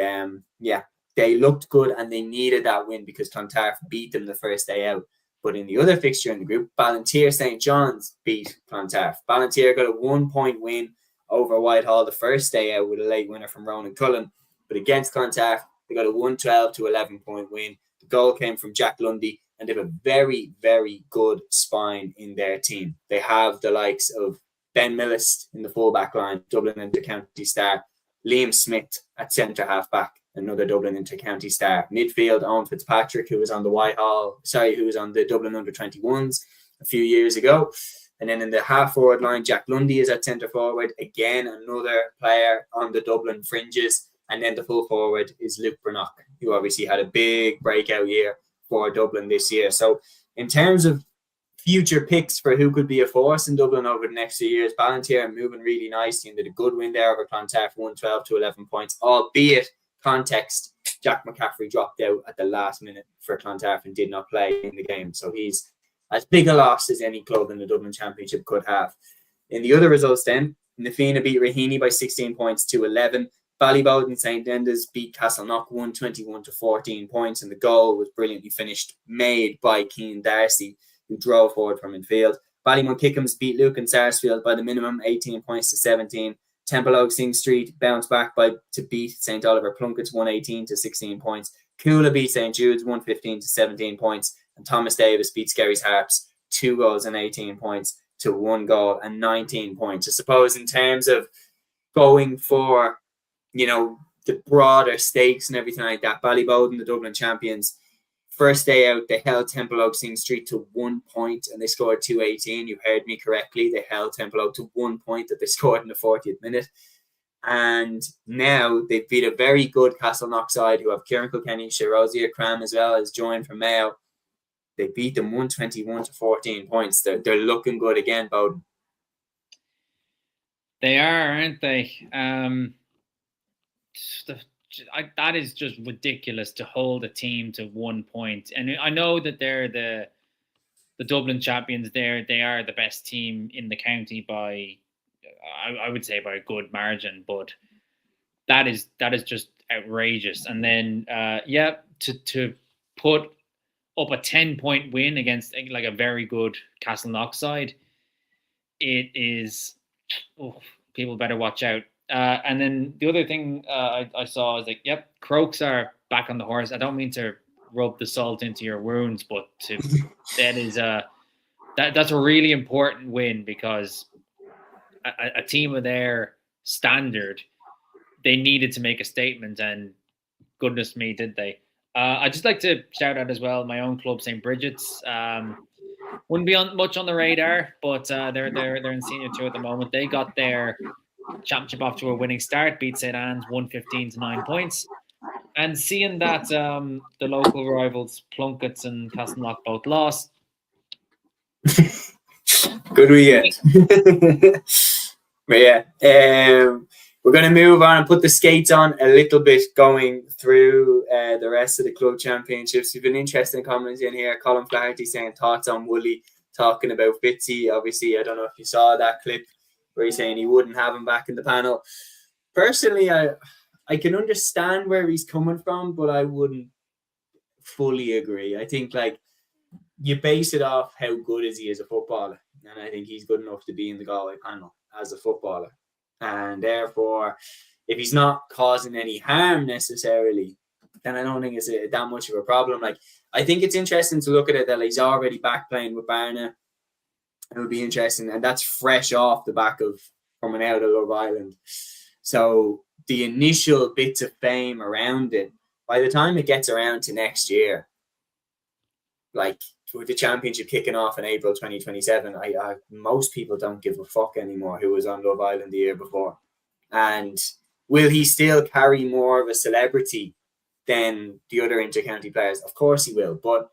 they looked good and they needed that win because Clontarf beat them the first day out. But in the other fixture in the group, Ballantyre St. John's beat Clontarf. Ballantyre got a 1-point win over Whitehall the first day out with a late winner from Ronan Cullen. But against Clontarf, they got a 1-12 to 11-point win. The goal came from Jack Lundy, and they have a very, very good spine in their team. They have the likes of Ben Millist in the full-back line, Dublin Inter-County star. Liam Smith at centre-half-back, another Dublin Inter-County star. Midfield, Owen Fitzpatrick, who was on the Dublin Under-21s. a few years ago. And then in the half-forward line, Jack Lundy is at centre-forward. Again, another player on the Dublin fringes. And then the full forward is Luke Brannock, who obviously had a big breakout year for Dublin this year. So in terms of future picks for who could be a force in Dublin over the next few years, Ballantyre are moving really nicely and did a good win there over Clontarf, 112 to 11 points, albeit context, Jack McCaffrey dropped out at the last minute for Clontarf and did not play in the game. So he's as big a loss as any club in the Dublin Championship could have. In the other results then, Nafina beat Raheny by 16 points to 11. Ballybowden St. Enda's beat Castleknock 121 to 14 points, and the goal was brilliantly finished, made by Cian Darcy, who drove forward from midfield. Ballymun Kickham's beat Luke and Sarsfield by the minimum, 18 points to 17. Temple Oak Sing Street bounced back to beat St. Oliver Plunkett's 118 to 16 points. Coola beat St. Jude's 115 to 17 points. And Thomas Davis beat Skerry's Harps 2 goals and 18 points to 1 goal and 19 points. I suppose in terms of going for, the broader stakes and everything like that, Ballybowden, the Dublin champions, first day out, they held Temple Oak Sing Street to 1 point and they scored 218. You heard me correctly. They held Temple Oak to 1 point that they scored in the 40th minute. And now they beat a very good Castleknock side who have Kieran Kilkenny, Shirozia Cram as well as joined from Mayo. They beat them 121 to 14 points. They're looking good again, Bowden. They are, aren't they? That is just ridiculous to hold a team to 1 point. And I know that they're the Dublin champions. They are the best team in the county by, I would say, by a good margin. But that is just outrageous. And then to put up a 10-point win against like a very good Castleknock side, it is. Oh, people better watch out. And then the other thing I saw is like, yep, Crokes are back on the horse. I don't mean to rub the salt into your wounds, but that's a really important win because a team of their standard, they needed to make a statement, and goodness me, did they? I'd just like to shout out as well my own club, St. Bridget's. Wouldn't be much on the radar, but they're in Senior 2 at the moment. They got their championship off to a winning start, beat St. Anne's 115 to 9 points. And seeing that the local rivals Plunkett's and Castleknock both lost. Good weekend. But yeah, we're going to move on and put the skates on a little bit going through the rest of the club championships. We've been interesting comments in here. Colin Flaherty saying thoughts on Woolley, talking about Fitzy. Obviously, I don't know if you saw that clip where he's saying he wouldn't have him back in the panel. Personally, I can understand where he's coming from, but I wouldn't fully agree. I think you base it off how good is he as a footballer, and I think he's good enough to be in the Galway panel as a footballer. And therefore, if he's not causing any harm necessarily, then I don't think it's that much of a problem. I think it's interesting to look at it that he's already back playing with Barna. It would be interesting, and that's fresh off the back of coming out of Love Island. So the initial bits of fame around it, by the time it gets around to next year, with the championship kicking off in April 2027, most people don't give a fuck anymore who was on Love Island the year before. And will he still carry more of a celebrity than the other inter-county players? Of course he will, but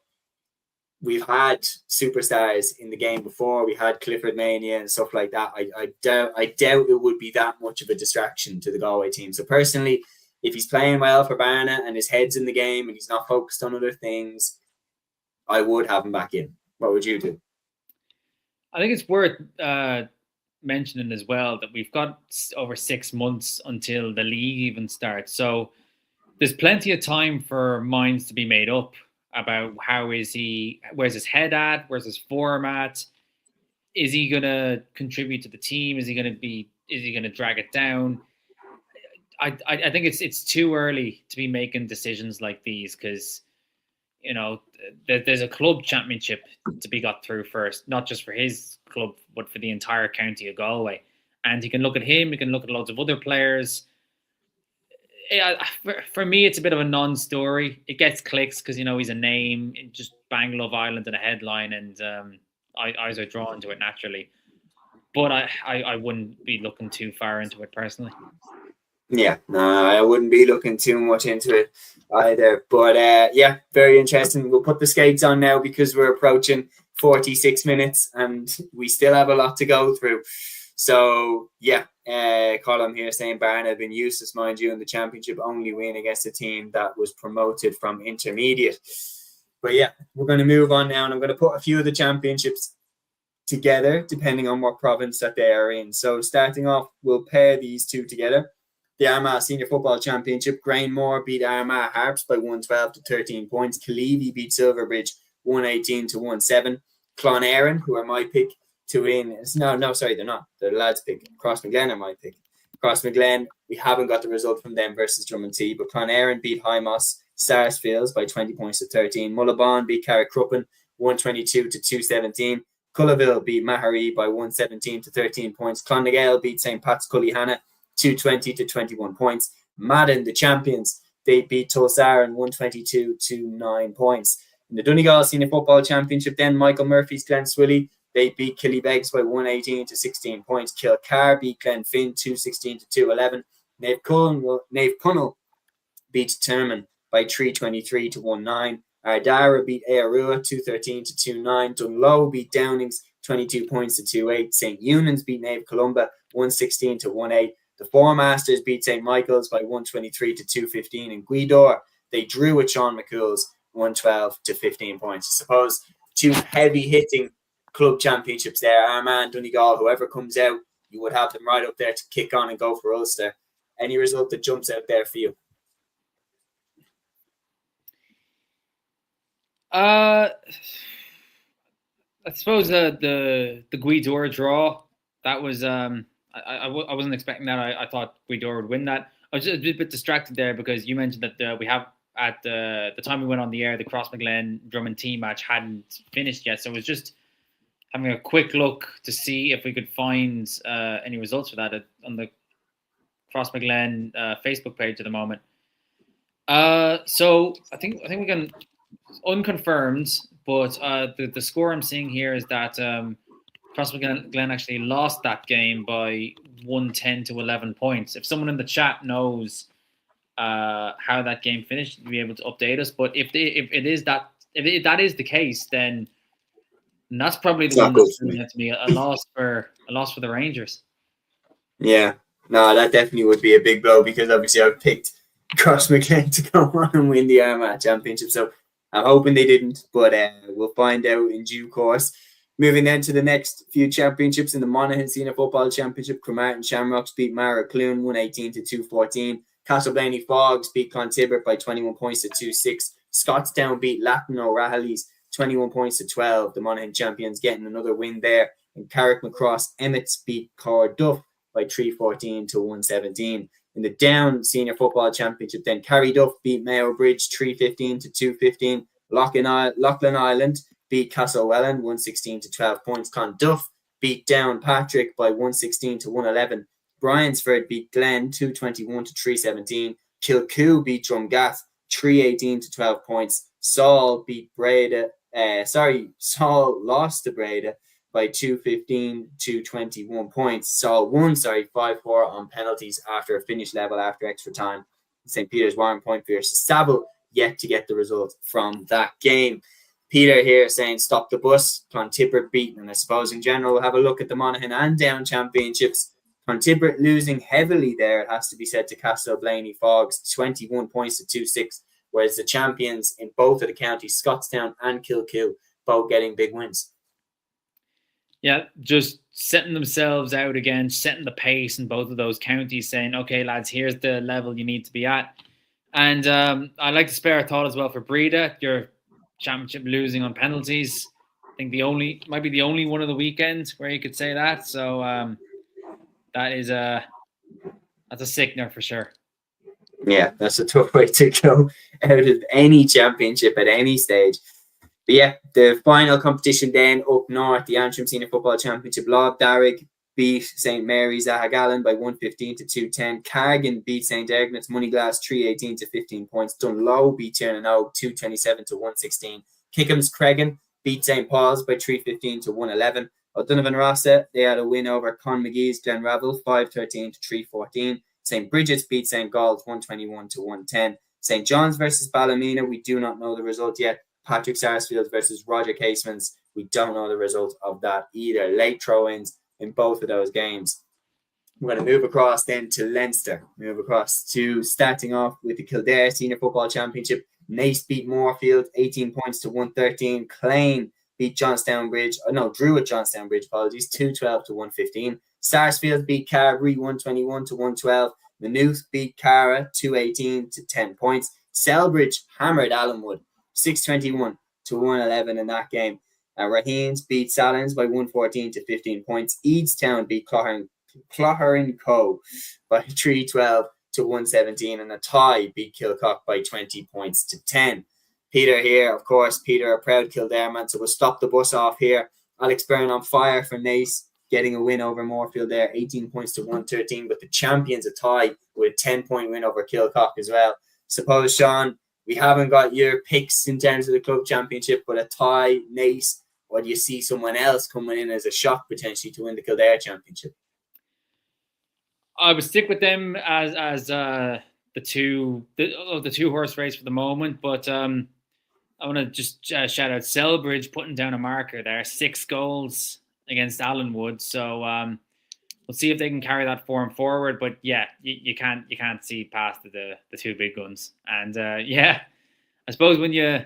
we've had superstars in the game before. We had Clifford Mania and stuff like that. I doubt it would be that much of a distraction to the Galway team. So personally, if he's playing well for Barna and his head's in the game and he's not focused on other things, I would have him back in. What would you do? I think it's worth mentioning as well that we've got over 6 months until the league even starts. So there's plenty of time for minds to be made up about where's his head at, where's his form at, is he going to contribute to the team, is he going to drag it down? I think it's too early to be making decisions like these because there's a club championship to be got through first, not just for his club, but for the entire county of Galway. And you can look at him, you can look at loads of other players. For me, it's a bit of a non-story. It gets clicks because, he's a name. Just bang Love Island in a headline and eyes are drawn to it naturally. But I wouldn't be looking too far into it personally. Yeah, no, I wouldn't be looking too much into it either. But yeah, very interesting. We'll put the skates on now because we're approaching 46 minutes and we still have a lot to go through. So yeah, Colin here saying Barna have been useless, mind you, in the championship, only win against a team that was promoted from intermediate. But yeah, we're going to move on now, and I'm going to put a few of the championships together depending on what province that they are in. So starting off, we'll pair these two together. The Armagh Senior Football Championship, Grainmore beat Armagh Harps by 112 to 13 points. Killeavy beat Silverbridge 118 to 17. Clonairin, who are my pick to win. No, sorry, they're not. They're the lads' pick. Crossmaglen are my pick. Crossmaglen, we haven't got the result from them versus Drummondtee, but Clonairin beat Hymos Sarsfields by 20 points to 13. Mullabon beat Carrickcruppen 122 to 217. Cullaville beat Mahari by 117 to 13 points. Clonagale beat St. Pat's Cullyhanna 220 to 21 points. Madden, the champions, they beat Tulsaran 122 to 9 points. In the Donegal Senior Football Championship, then Michael Murphy's Glen Swilly, they beat Killybegs by 118 to 16 points. Kilcar beat Glenfin 216 to 211. Nave Cunnell beat Terman by 323 to 19. Ardara beat Aarua 213 to 29. Dunlow beat Downings 22 points to 28. St. Eunan's beat Nave Columba 116 to 18. The Four Masters beat St. Michael's by 123 to 215. And Guidor, they drew with Sean McCool's 112 to 15 points. I suppose two heavy-hitting club championships there. Armagh, Donegal, whoever comes out, you would have them right up there to kick on and go for Ulster. Any result that jumps out there for you? I suppose the Guidor draw, that was I wasn't expecting that. I thought Guidor would win that. I was just a bit distracted there because you mentioned that we have at the time we went on the air, the Crossmaglen Drummondtee match hadn't finished yet, so it was just having a quick look to see if we could find any results for that on the Crossmaglen Facebook page at the moment. So I think we can, unconfirmed, but the score I'm seeing here is that Crossmaglen actually lost that game by 110 to 11 points. If someone in the chat knows how that game finished, you'll be able to update us. But if that is the case, then that's probably the one that's going to be a loss for the Rangers. Yeah, no, that definitely would be a big blow because obviously I've picked Crossmaglen to go on and win the Armagh Championship. So I'm hoping they didn't, but we'll find out in due course. Moving then to the next few championships in the Monaghan Senior Football Championship, Cromartin Shamrocks beat Mara Clune 118 to 214. Castleblaney Fogs beat Clontibbert by 21 points to 2-6. Scottstown beat Latin O'Rahilly's 21 points to 12. The Monaghan champions getting another win there. And Carrickmacross Emmets beat Corduff by 314 to 117. In the Down Senior Football Championship, then Carryduff beat Mayo Bridge 315 to 215. Loughlin Island beat Castlewellan 116 to 12 points. Clonduff beat Downpatrick by 116 to 111. Bryansford beat Glen 221 to 317. Kilcoo beat Drumgaff 318 to 12 points. Saul lost to Breda by 215 to 21 points. Saul won 5-4 on penalties after a finish level after extra time. St. Peter's Warren Point versus Saville yet to get the result from that game. Peter here saying stop the bus. Clontibbert beaten. And I suppose in general we'll have a look at the Monaghan and Down championships. Clontibbert losing heavily there, it has to be said, to Castleblaney Fogs 21 points to 2-6, whereas the champions in both of the counties, Scottstown and Kilcoo, both getting big wins. Yeah, just setting themselves out again, setting the pace in both of those counties, saying, okay, lads, here's the level you need to be at. And I'd like to spare a thought as well for Breda, your championship losing on penalties. I think might be the only one of the weekends where you could say that. So that's a sickener for sure. Yeah, that's a tough way to go out of any championship at any stage. But yeah, the final competition then up north, the Antrim Senior Football Championship, Lob Darrig beat St. Mary's Ahagallen by 115 to 210. Cargan beat St. Agnes Moneyglass 318 to 15 points. Dunlow beat Tiernan 227 to 116. Kickham's Cregan beat St. Paul's by 315 to 111. O'Donovan Rossa, they had a win over Con McGee's Glenravel 513 to 314. St. Bridget's beat St. Gall's 121 to 110. St. John's versus Ballymena, we do not know the result yet. Patrick Sarsfield versus Roger Casemans, we don't know the result of that either. Late throw-ins in both of those games. We're going to move across then to Leinster. Move across to starting off with the Kildare Senior Football Championship. Naas beat Moorfield 18 points to 113. Clane beat drew at Johnstown Bridge, 212 to 115. Sarsfield beat Carberry 121 to 112. Maynooth beat Cara 218 to 10 points. Selbridge hammered Allenwood 621 to 111 in that game. Raheens beat Salins by 114 to 15 points. Eadstown beat Clougharin Co by 312 to 117, and a tie beat Kilcock by 20 points to 10. Peter here, of course, Peter, a proud Kildare man, so we'll stop the bus off here. Alex Byrne on fire for Naas, getting a win over Moorfield there, 18 points to 113, but the champions a tie with a 10-point win over Kilcock as well. Suppose, Sean, we haven't got your picks in terms of the club championship, but a tie, Naas, or do you see someone else coming in as a shock potentially to win the Kildare championship? I would stick with them as the two horse race for the moment, but I want to just shout out Selbridge putting down a marker there, 6 goals against Allenwood. So we'll see if they can carry that form forward. But yeah, you can't see past the two big guns. And I suppose when you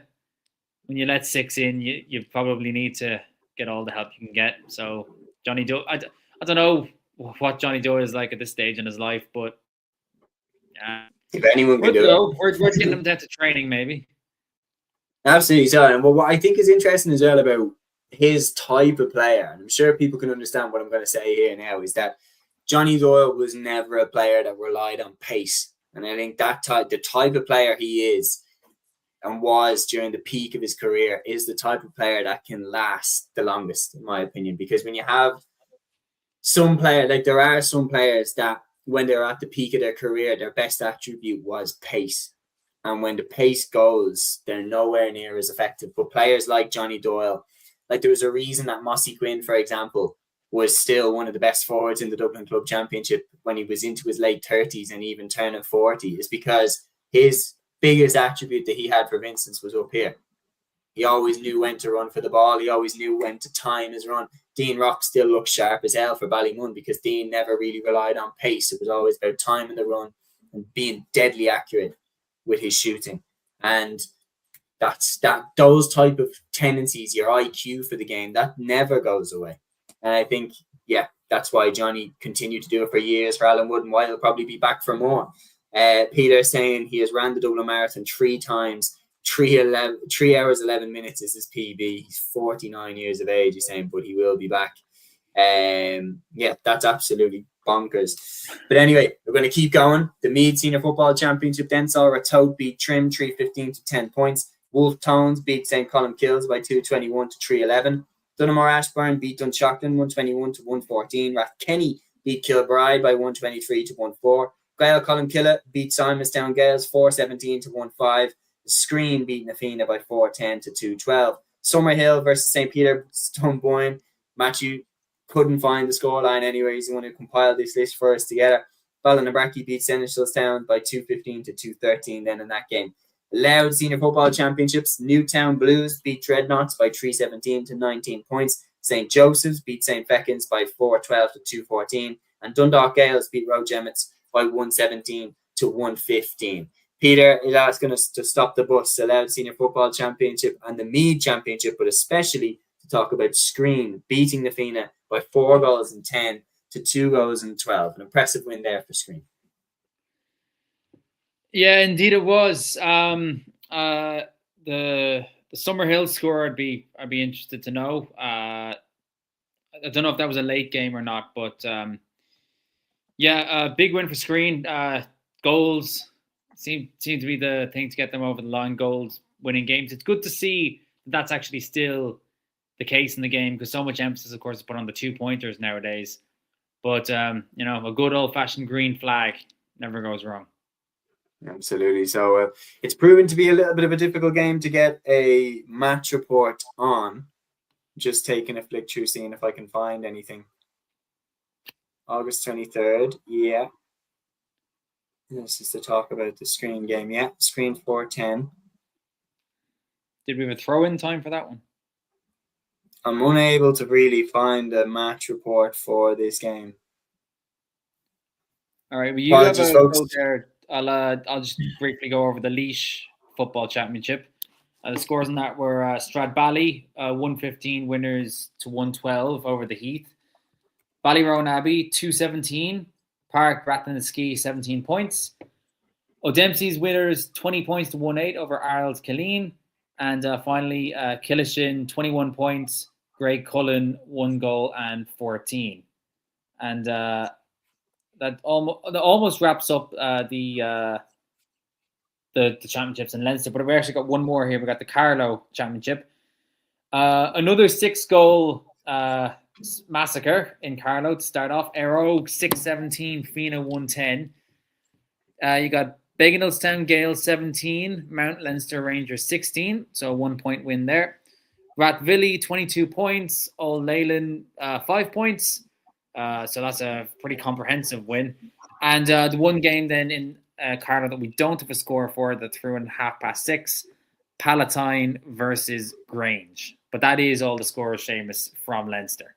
let 6 in, you probably need to get all the help you can get. So Johnny Doyle, I don't know what Johnny Doyle is like at this stage in his life, but if anyone can do it, we're getting him down to training maybe. Absolutely so. And what I think is interesting as well about his type of player, and I'm sure people can understand what I'm going to say here now, is that Johnny Doyle was never a player that relied on pace. And I think the type of player he is and was during the peak of his career is the type of player that can last the longest, in my opinion. Because when you have some player, like there are some players that when they're at the peak of their career, their best attribute was pace. And when the pace goes, they're nowhere near as effective. But players like Johnny Doyle, like there was a reason that Mossy Quinn, for example, was still one of the best forwards in the Dublin Club Championship when he was into his late 30s and even turning 40, is because his biggest attribute that he had, for instance, was up here. He always knew when to run for the ball. He always knew when to time his run. Dean Rock still looks sharp as hell for Ballymun because Dean never really relied on pace. It was always about timing the run and being deadly accurate with his shooting. And those type of tendencies, your IQ for the game, that never goes away. And I think, that's why Johnny continued to do it for years for Allenwood and why he'll probably be back for more. Peter saying he has ran the Dublin Marathon 3 times. 3 hours 11 minutes is his PB. He's 49 years of age, he's saying, but he will be back. That's absolutely bonkers. But anyway, we're going to keep going. The Meath Senior Football Championship then saw Ratoath beat Trim 315 to 10 points. Wolf Tones beat St. Column Kills by 221 to 311. Dunamore Ashburn beat Dunshaughlin 121 to 114. Rathkenny beat Kilbride by 123 to 14. Gael Columkilla beat Simonstown Gales 417 to 15. Screen beat Nafina by 410 to 212. Summerhill versus St. Peter Stoneboyne. Matthew couldn't find the scoreline anyway. He's the one who compiled this list for us together. Ballinabraki beat Seneschalstown by 215 to 213 then in that game. Loud Senior Football Championships. Newtown Blues beat Dreadnoughts by 317 to 19 points. St. Joseph's beat St. Feckin's by 412 to 214. And Dundalk Gales beat Roche Emmets by 117 to 115. Peter is asking us to stop the bus. The Loud Senior Football Championship and the Meath Championship, but especially to talk about Screen beating the Fina by 4 goals and 10 to 2 goals and 12. An impressive win there for Screen. Yeah, indeed it was. The Summerhill score, I'd be interested to know. I don't know if that was a late game or not, but a big win for Screen. Goals seem to be the thing to get them over the line. Goals, winning games. It's good to see that's actually still the case in the game because so much emphasis, of course, is put on the 2-pointers nowadays. But a good old-fashioned green flag never goes wrong. Absolutely. So it's proven to be a little bit of a difficult game to get a match report on. Just taking a flick through, seeing if I can find anything. August 23rd. Yeah. This is to talk about the screen game. Yeah. Screen 410. Did we have a throw-in time for that one? I'm unable to really find a match report for this game. All right, well, you have a go there. I'll just briefly go over the Laois Football Championship. The scores in that were Stradbally 115 winners to 112 over the Heath. Ballyrone Abbey 217. Park Rathnaski 17 points. O'Dempsey's winners 20 points to 1-8 over Arles Cúilín. And finally, Killishin 21 points. Greg Cullen 1 goal and 14. And that almost wraps up the championships in Leinster, but we actually got one more here. We got the Carlow Championship. Another 6-goal massacre in Carlow to start off. Arrow 6-17, Fina 110. You got Beganelstown Gale 17, Mount Leinster Rangers 16, so a 1-point win there. Rathvilly 22 points, Old Leyland 5 points. So that's a pretty comprehensive win. And the one game then in Carlow that we don't have a score for, that's through in 6:30, Palatine versus Grange. But that is all the scores, Seamus, from Leinster.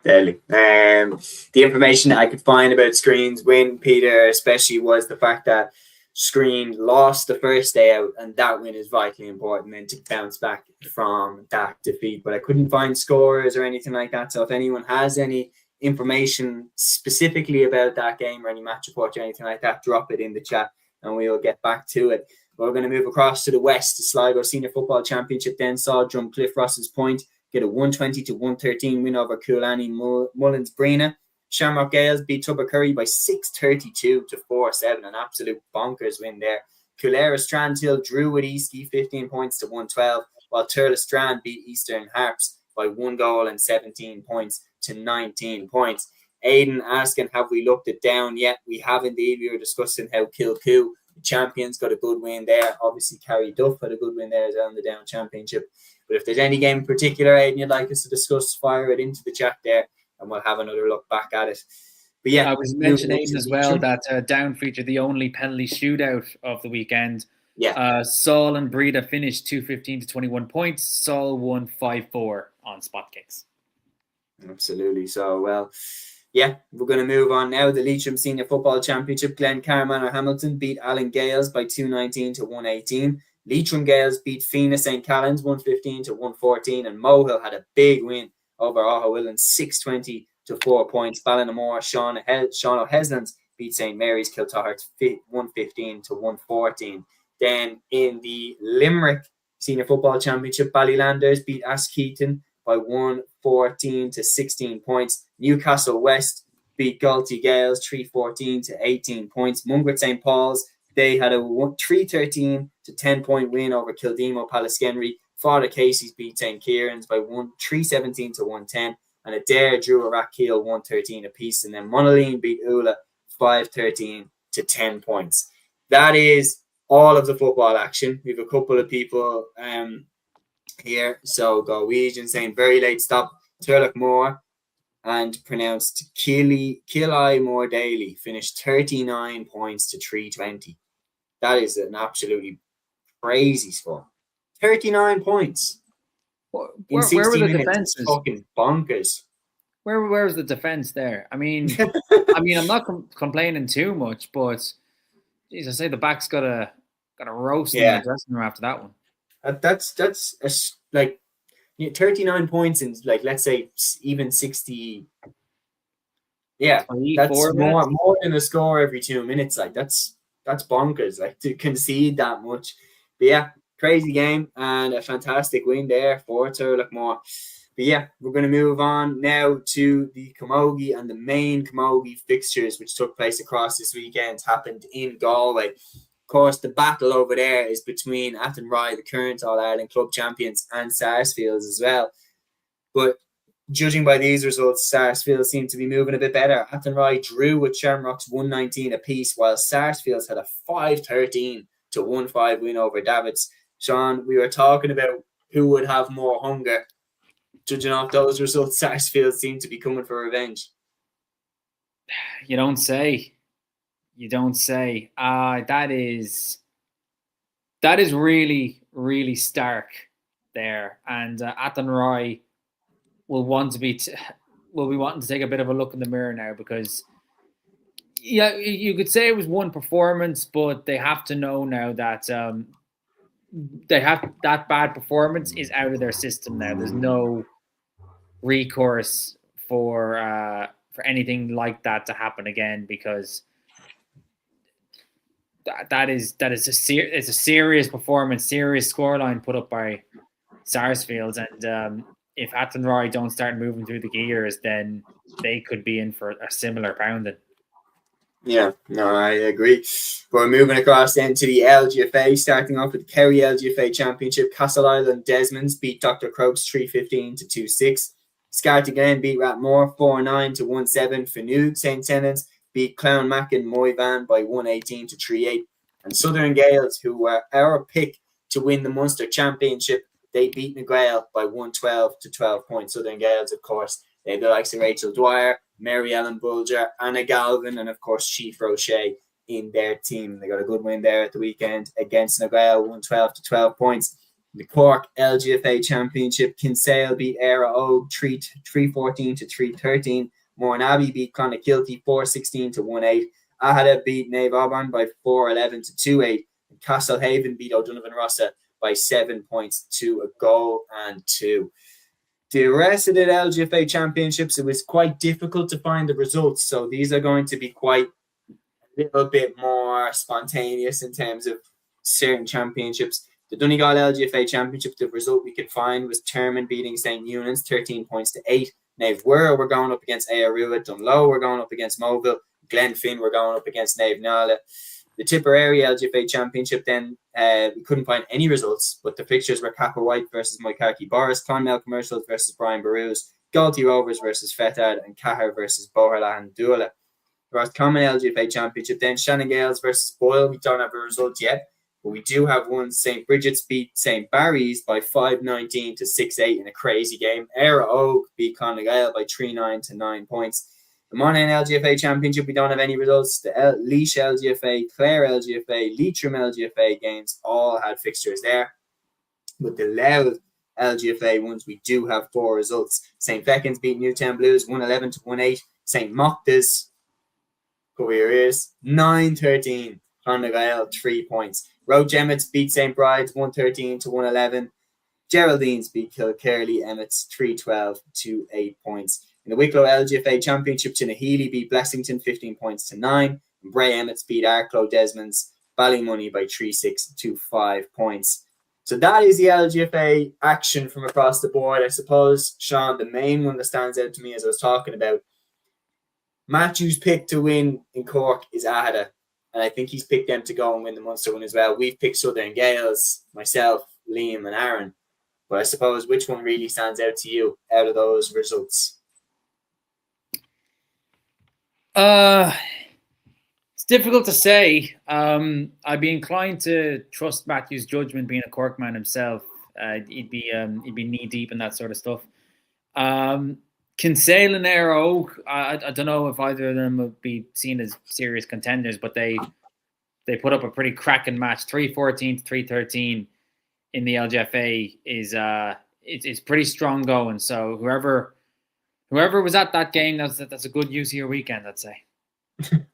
Deadly. The information I could find about Screen's win, Peter, especially, was the fact that Screen lost the first day out, and that win is vitally important then to bounce back from that defeat. But I couldn't find scores or anything like that. So if anyone has any information specifically about that game or any match report or anything like that, drop it in the chat and we'll get back to it. We're going to move across to the west. The Sligo Senior Football Championship then saw Drumcliff Ross's Point get a 120 to 113 win over Coolani Mullins Brina. Shamrock Gales beat Tubbercurry by 632 to 4-7, an absolute bonkers win there. Coolera Strandhill drew with Eastkey 15 points to 112, while Turles Strand beat Eastern Harps by 1 goal and 17 points to 19 points. Aidan asking, have we looked it down yet? We have indeed. We were discussing how Kilcoo, the champions, got a good win there. Obviously, Carrie Duff had a good win there as well in the Down Championship. But if there's any game in particular, Aidan, you'd like us to discuss, fire it into the chat there, and we'll have another look back at it. But yeah, I was mentioning as well that Down featured the only penalty shootout of the weekend. Yeah. Saul and Breda finished 215 to 21 points. Saul won 5-4 on spot kicks. Absolutely. So, well, yeah, we're going to move on now. The Leitrim Senior Football Championship, Glen Carman Hamilton beat Allen Gales by 219 to 118. Leitrim Gales beat Fina St. Callans 115 to 114, and Mohill had a big win over Ohawillan 620 to 4 points. Ballinamore, Sean O'Heslands beat St. Mary's Kiltahart 115 to 114. Then in the Limerick Senior Football Championship, Ballylanders beat Askeaton by 114 to 16 points. Newcastle West beat Galtee Gales 314 to 18 points. Mungret St. Paul's, they had a 313 to 10-point win over Kildemo Paliskenry. Father Casey's beat St. Kieran's by 317 to 110. And Adair drew a Rathkeel 113 apiece. And then Monaleen beat Ula 513 to 10 points. That is all of the football action. We have a couple of people here. So Galwegian saying very late stop. Turlock Moore and pronounced Killie Moore Daly finished 39 points to 320. That is an absolutely crazy score. 39 points. Where were the defenses? Fucking bonkers. Where was the defense there? I mean, I'm not complaining too much, but geez, I say the back's got a roast in the dressing room after that one. That's like 39 points in, like, let's say even 60. Yeah, that's more than a score every 2 minutes. Like that's bonkers. Like, to concede that much. But yeah, crazy game and a fantastic win there for Turlock Moore. But yeah, we're going to move on now to the Camogie, and the main Camogie fixtures which took place across this weekend happened in Galway. Of course, the battle over there is between Athenry, the current All-Ireland club champions, and Sarsfields as well. But judging by these results, Sarsfield seemed to be moving a bit better. Athenry drew with Shamrocks 119 apiece, while Sarsfields had a 5-13 to 1-5 win over Davids. Sean, we were talking about who would have more hunger. Judging off those results, Sarsfield seemed to be coming for revenge. You don't say. That is really, really stark there. And Athenry will be wanting to take a bit of a look in the mirror now, because you could say it was one performance, but they have to know now that that bad performance is out of their system now. There's no recourse for anything like that to happen again, because it's a serious performance, serious scoreline put up by Sarsfields, and if Athenry don't start moving through the gears, then they could be in for a similar pounding. Yeah, no, I agree. We're moving across then to the LGFA, starting off with the Kerry LGFA Championship. Castle Island Desmonds beat Dr. Crokes 3-15 to 2-6. Scartaglen beat Ratmore 4-9 to 1-7. Finuge St. Tenants beat Clownmackin Moyvan by 118 to 3-8. And Southern Gales, who were our pick to win the Munster Championship, they beat Nagrail by 112 to 12 points. Southern Gales, of course, they had the likes of Rachel Dwyer, Mary Ellen Bulger, Anna Galvin, and of course Chief Roche in their team. They got a good win there at the weekend against Nagrail, 112 to 12 points. The Cork LGFA Championship, Kinsale beat Era Og 314 to 313. Mourneabbey beat Clonakilty 416 to 18. Ahada beat Nave Auburn by 411 to 28. And Castlehaven beat O'Donovan Rossa by 7 points to a goal and 2. The rest of the LGFA Championships, it was quite difficult to find the results. So these are going to be quite a little bit more spontaneous in terms of certain championships. The Donegal LGFA Championship, the result we could find was Termon beating St. Eunan's 13 points to 8. Nave Wirral were going up against Aarua. Dunloe were going up against Moville. Glenfin were going up against Nave Nala. The Tipperary LGFA Championship, then we couldn't find any results, but the fixtures were Kappa White versus Moikarki Boris, Clonmel Commercials versus Brian Barrows, Galty Rovers versus Fetad, and Cahar versus Boherlahan Dula. The Roscommon LGFA Championship, then Shannon Gales versus Boyle. We don't have a result yet, but we do have one. St. Bridget's beat St. Barry's by 5-19 to 6-8 in a crazy game. Era Og beat Clonagale by 3-9 to 9 points. The Monaghan LGFA Championship, we don't have any results. The Laois LGFA, Clare LGFA, Leitrim LGFA games all had fixtures there. With the Louth LGFA ones, we do have 4 results. St. Feckin's beat Newtown Blues 111 to 18. St. Mocta's, cover your ears, 9-13. Clonagale, 3 points. Road Emmets beat St. Bride's 113 to 111. Geraldines beat Kilkerley Emmets 312 to 8 points. In the Wicklow LGFA Championship, Tinahely beat Blessington 15 points to 9. And Bray Emmets beat Arklow Desmonds Ballymoney by 3-6 to 5 points. So that is the LGFA action from across the board. I suppose, Sean, the main one that stands out to me as I was talking about, Matthew's pick to win in Cork is Ahada. And I think he's picked them to go and win the Munster one as well. We've picked Southern Gales, myself, Liam and Aaron. But I suppose, which one really stands out to you out of those results? It's difficult to say. I'd be inclined to trust Matthew's judgment, being a Cork man himself. He'd be knee deep in that sort of stuff. Kinsale and Era Og, I don't know if either of them would be seen as serious contenders, but they put up a pretty cracking match. 3-14 to 3-13 in the LGFA is pretty strong going. So whoever was at that game, that's a good use of your weekend, I'd say.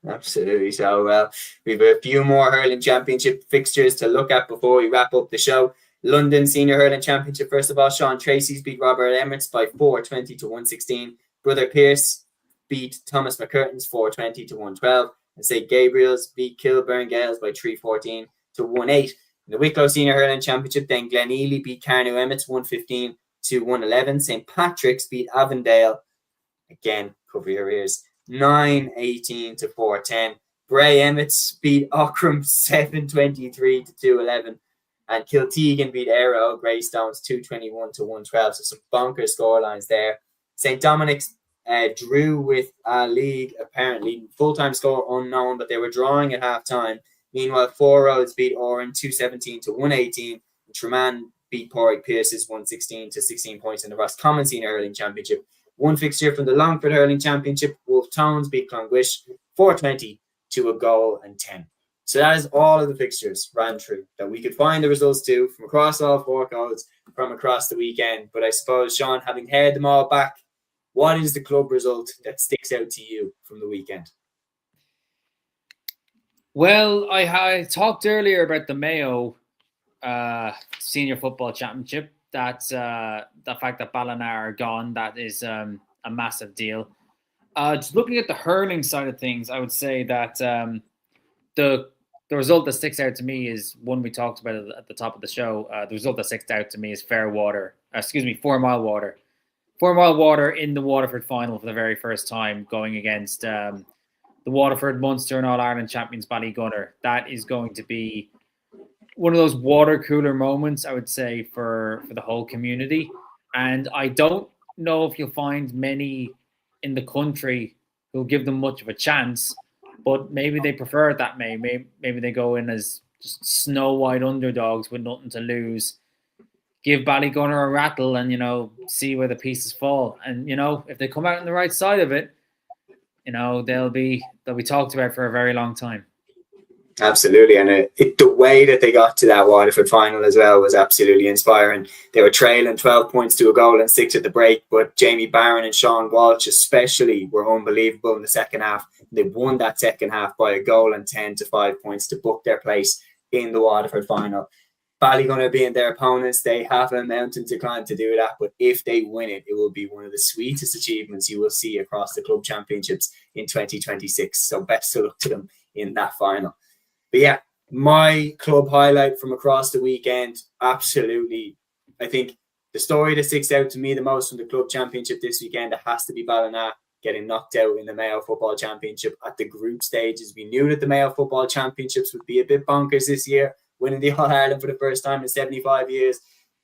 Absolutely. So we have a few more hurling championship fixtures to look at before we wrap up the show. London Senior Hurling Championship, first of all, Sean Tracy's beat Robert Emirates by 420 to 116. Brother Pierce beat Thomas McCurtain's 420 to 112. And St. Gabriel's beat Kilburn Gales by 314 to 18. In the Wicklow Senior Hurling Championship, then Glen Ely beat Carnew Emmets 115 to 111. St. Patrick's beat Avondale, again, cover your ears, 9-18 to 410. Bray Emmets beat Ockram 723 to 211. And Kiltegan beat Arrow Greystones 221 to 112. So some bonkers scorelines there. St. Dominic's drew with League, apparently. Full-time score unknown, but they were drawing at half-time. Meanwhile, Four Roads beat Oran 217 to 118. Tremaine beat Porrick Pierce's 116 to 16 points in the Roscommon Senior Hurling Championship. One fixture from the Longford Hurling Championship, Wolf Tones beat Clongwish 420 to a goal and 10. So that is all of the fixtures ran through that we could find the results to from across all four codes from across the weekend. But I suppose, Sean, having heard them all back, what is the club result that sticks out to you from the weekend? Well, I talked earlier about the Mayo Senior Football Championship. That's the fact that Ballina are gone. That is a massive deal. Just looking at the hurling side of things, I would say that the result that sticks out to me is one we talked about at the top of the show. The result that sticks out to me is 4 Mile Water. 4 Mile Water in the Waterford final for the very first time, going against the Waterford Munster and All-Ireland champions Ballygunner. That is going to be one of those water cooler moments, I would say, for the whole community. And I don't know if you'll find many in the country who'll give them much of a chance, but maybe they prefer it that way. Maybe they go in as just snow white underdogs with nothing to lose. Give Ballygunner a rattle and, see where the pieces fall. And, if they come out on the right side of it, they'll be talked about for a very long time. Absolutely. And the way that they got to that Waterford final as well was absolutely inspiring. They were trailing 12 points to a goal and 6 at the break, but Jamie Barron and Sean Walsh especially were unbelievable in the second half. They won that second half by a goal and 10 to 5 points to book their place in the Waterford final. Ballygunner being their opponents, they have a mountain to climb to do that, but if they win it, it will be one of the sweetest achievements you will see across the club championships in 2026. So best of luck to them in that final. But yeah, my club highlight from across the weekend, absolutely. I think the story that sticks out to me the most from the club championship this weekend, it has to be Ballina getting knocked out in the Mayo Football Championship at the group stages. We knew that the Mayo Football Championships would be a bit bonkers this year, winning the All-Ireland for the first time in 75 years.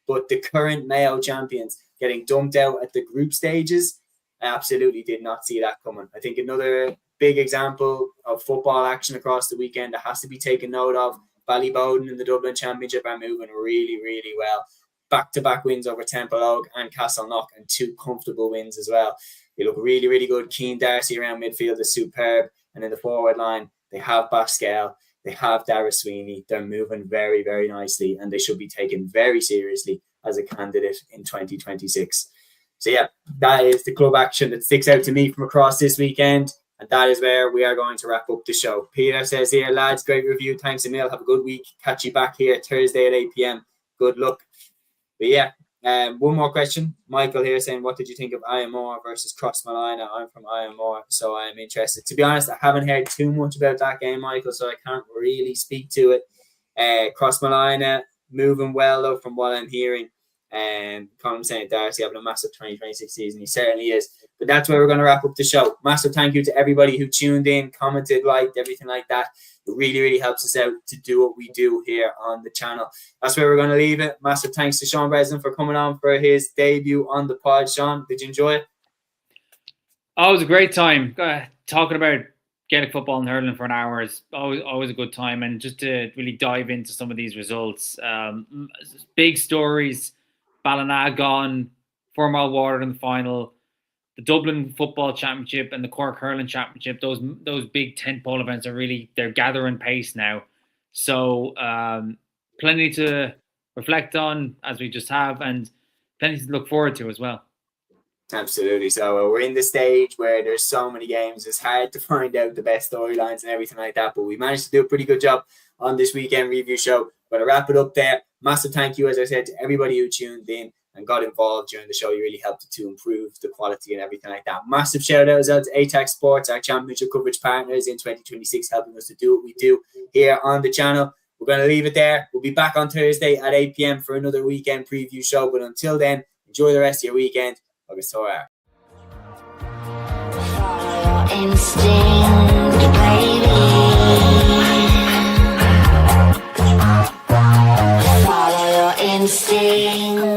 But the current Mayo champions getting dumped out at the group stages, I absolutely did not see that coming. I think another big example of football action across the weekend that has to be taken note of, Ballybowden in the Dublin Championship are moving really, really well. Back-to-back wins over Temple Oak and Castleknock, and 2 comfortable wins as well. They look really, really good. Keane Darcy around midfield is superb. And in the forward line, they have Pascal, they have Dara Sweeney. They're moving very, very nicely, and they should be taken very seriously as a candidate in 2026. So yeah, that is the club action that sticks out to me from across this weekend. And that is where we are going to wrap up the show. Peter says here, lads, great review. Thanks, Emil. Have a good week. Catch you back here Thursday at 8 p.m. Good luck. But yeah, one more question. Michael here saying, what did you think of Iamore versus Crossmolina? I'm from Iamore, so I'm interested. To be honest, I haven't heard too much about that game, Michael, so I can't really speak to it. Crossmolina moving well, though, from what I'm hearing. Colin saying Darcy having a massive 2026 season. He certainly is. But that's where we're going to wrap up the show. Massive thank you to everybody who tuned in, commented, liked, everything like that. It really, really helps us out to do what we do here on the channel. That's where we're going to leave it. Massive thanks to Sean Breslin for coming on for his debut on the pod. Sean, did you enjoy it? Oh, it was a great time. Talking about Gaelic football and hurling for an hour is always a good time. And just to really dive into some of these results. Big stories. Ballina gone, 4 Mile Water in the final, the Dublin Football Championship and the Cork Hurling Championship. Those big tentpole events they're gathering pace now. So plenty to reflect on, as we just have, and plenty to look forward to as well. Absolutely. So we're in the stage where there's so many games. It's hard to find out the best storylines and everything like that, but we managed to do a pretty good job on this weekend review show. We're going to wrap it up there. Massive thank you, as I said, to everybody who tuned in and got involved during the show. You really helped to improve the quality and everything like that. Massive shout outs out to ATAK Sports, our championship coverage partners in 2026, helping us to do what we do here on the channel. We're going to leave it there. We'll be back on Thursday at 8 p.m. for another weekend preview show. But until then, enjoy the rest of your weekend. Agus Torah. Instinct, baby. Follow your instinct.